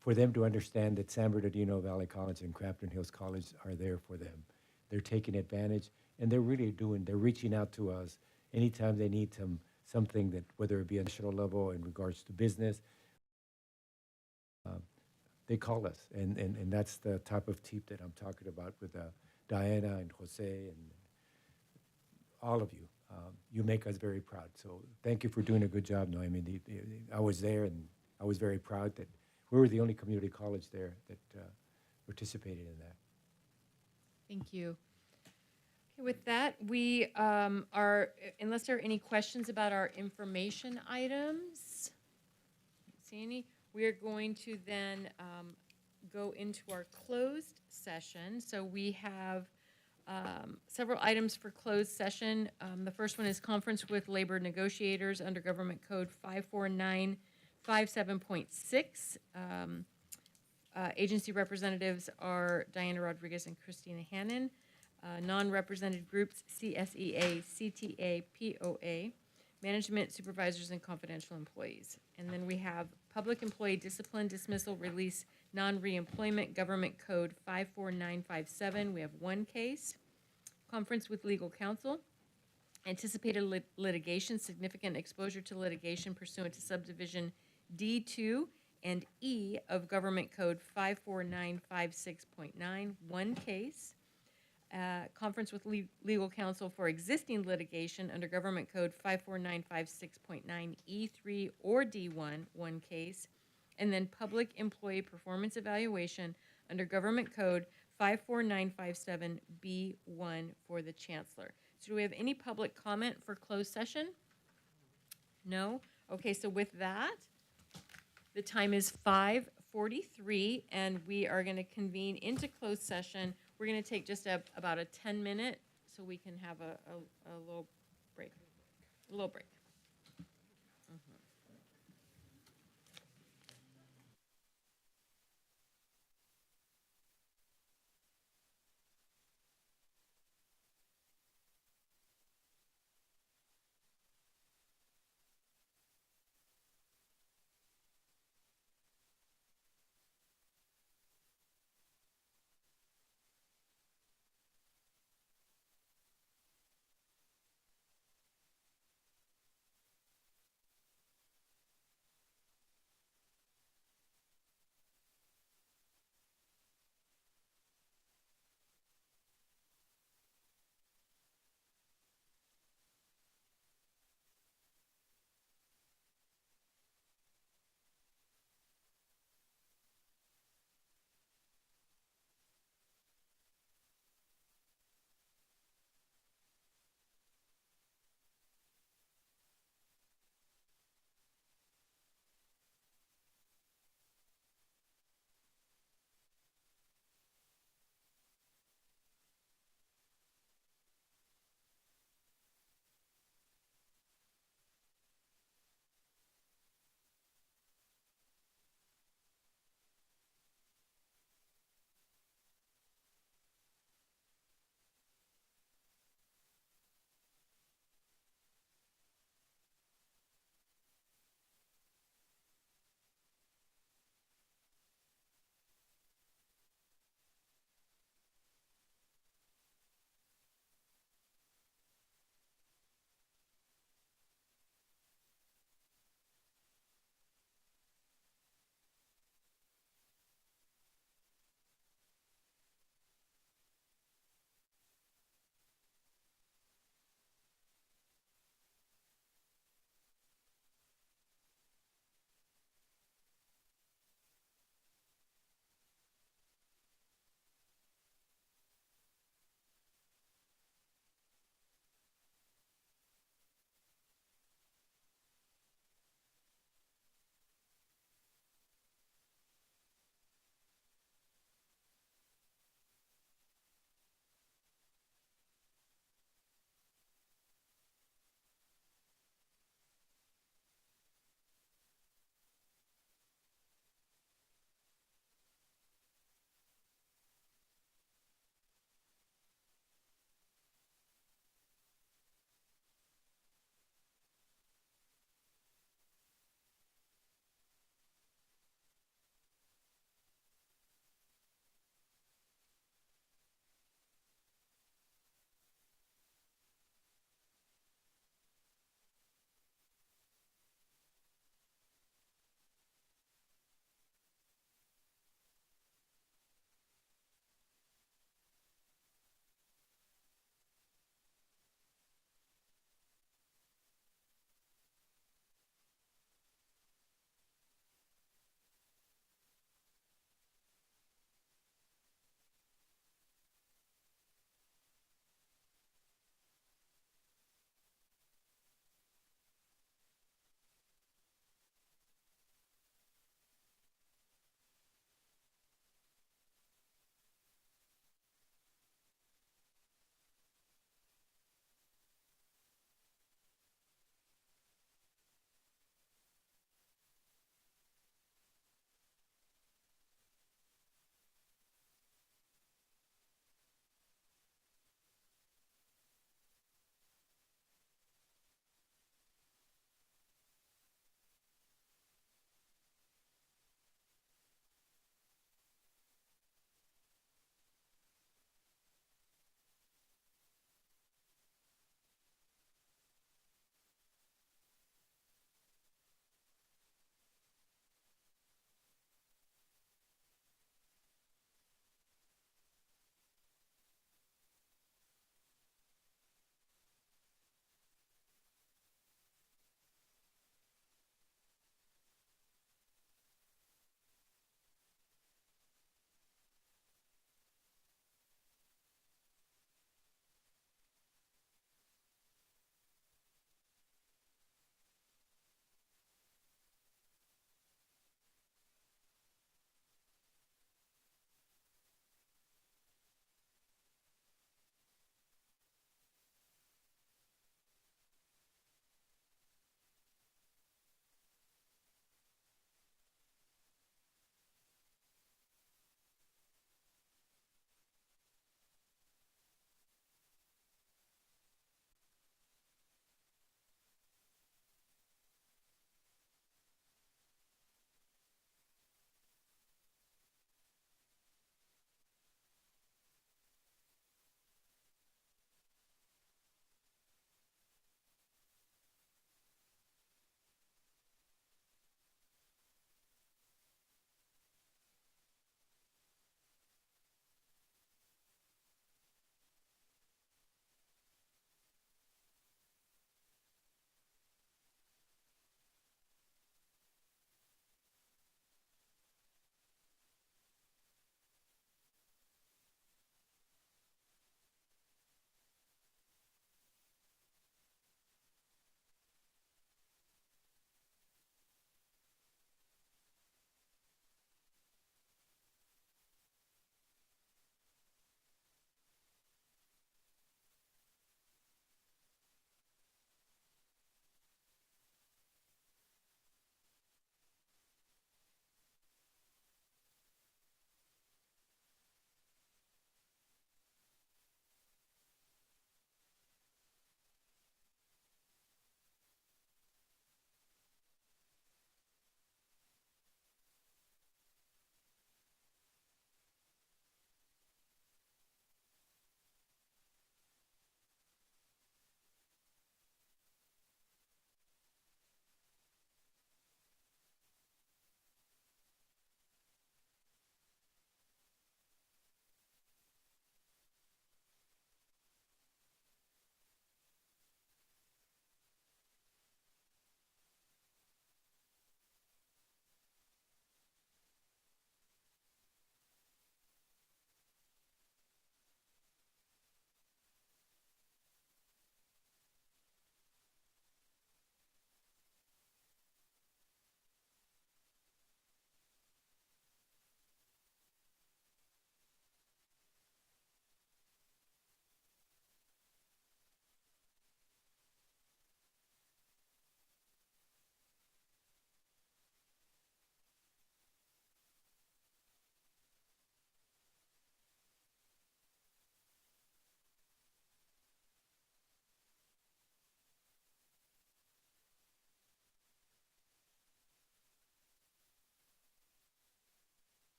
Speaker 13: for them to understand that San Bernardino Valley College and Crafton Hills College are there for them. They're taking advantage, and they're reaching out to us anytime they need something that, whether it be on a national level in regards to business, they call us, and that's the type of team that I'm talking about with Diana and Jose and all of you. You make us very proud. So thank you for doing a good job, Noemi. I was there, and I was very proud that we were the only community college there that participated in that.
Speaker 2: Thank you. Okay, with that, we are, unless there are any questions about our information items, I don't see any, we are going to then go into our closed session. So we have several items for closed session. The first one is conference with labor negotiators under Government Code 54957.6. Agency representatives are Diana Rodriguez and Christina Hannon. Non-represented groups, CSEA, CTA, POA, management, supervisors, and confidential employees. And then we have public employee discipline, dismissal, release, non-reemployment, Government Code 54957. We have one case. Conference with legal counsel. Anticipated litigation, significant exposure to litigation pursuant to subdivision D2 and E of Government Code 54956.9, one case. Conference with legal counsel for existing litigation under Government Code 54956.9 E3 or D1, one case. And then public employee performance evaluation under Government Code 54957B1 for the chancellor. So do we have any public comment for closed session? No? Okay, so with that, the time is 5:43, and we are going to convene into closed session. We're going to take just about a 10-minute so we can have a little break. A little break.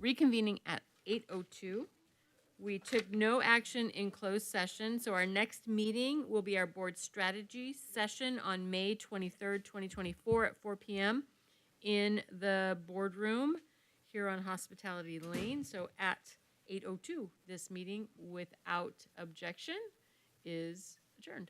Speaker 2: reconvening at 8:02. We took no action in closed session, so our next meeting will be our board strategy session on May 23rd, 2024 at 4 p.m. in the boardroom here on Hospitality Lane. So at 8:02, this meeting without objection is adjourned.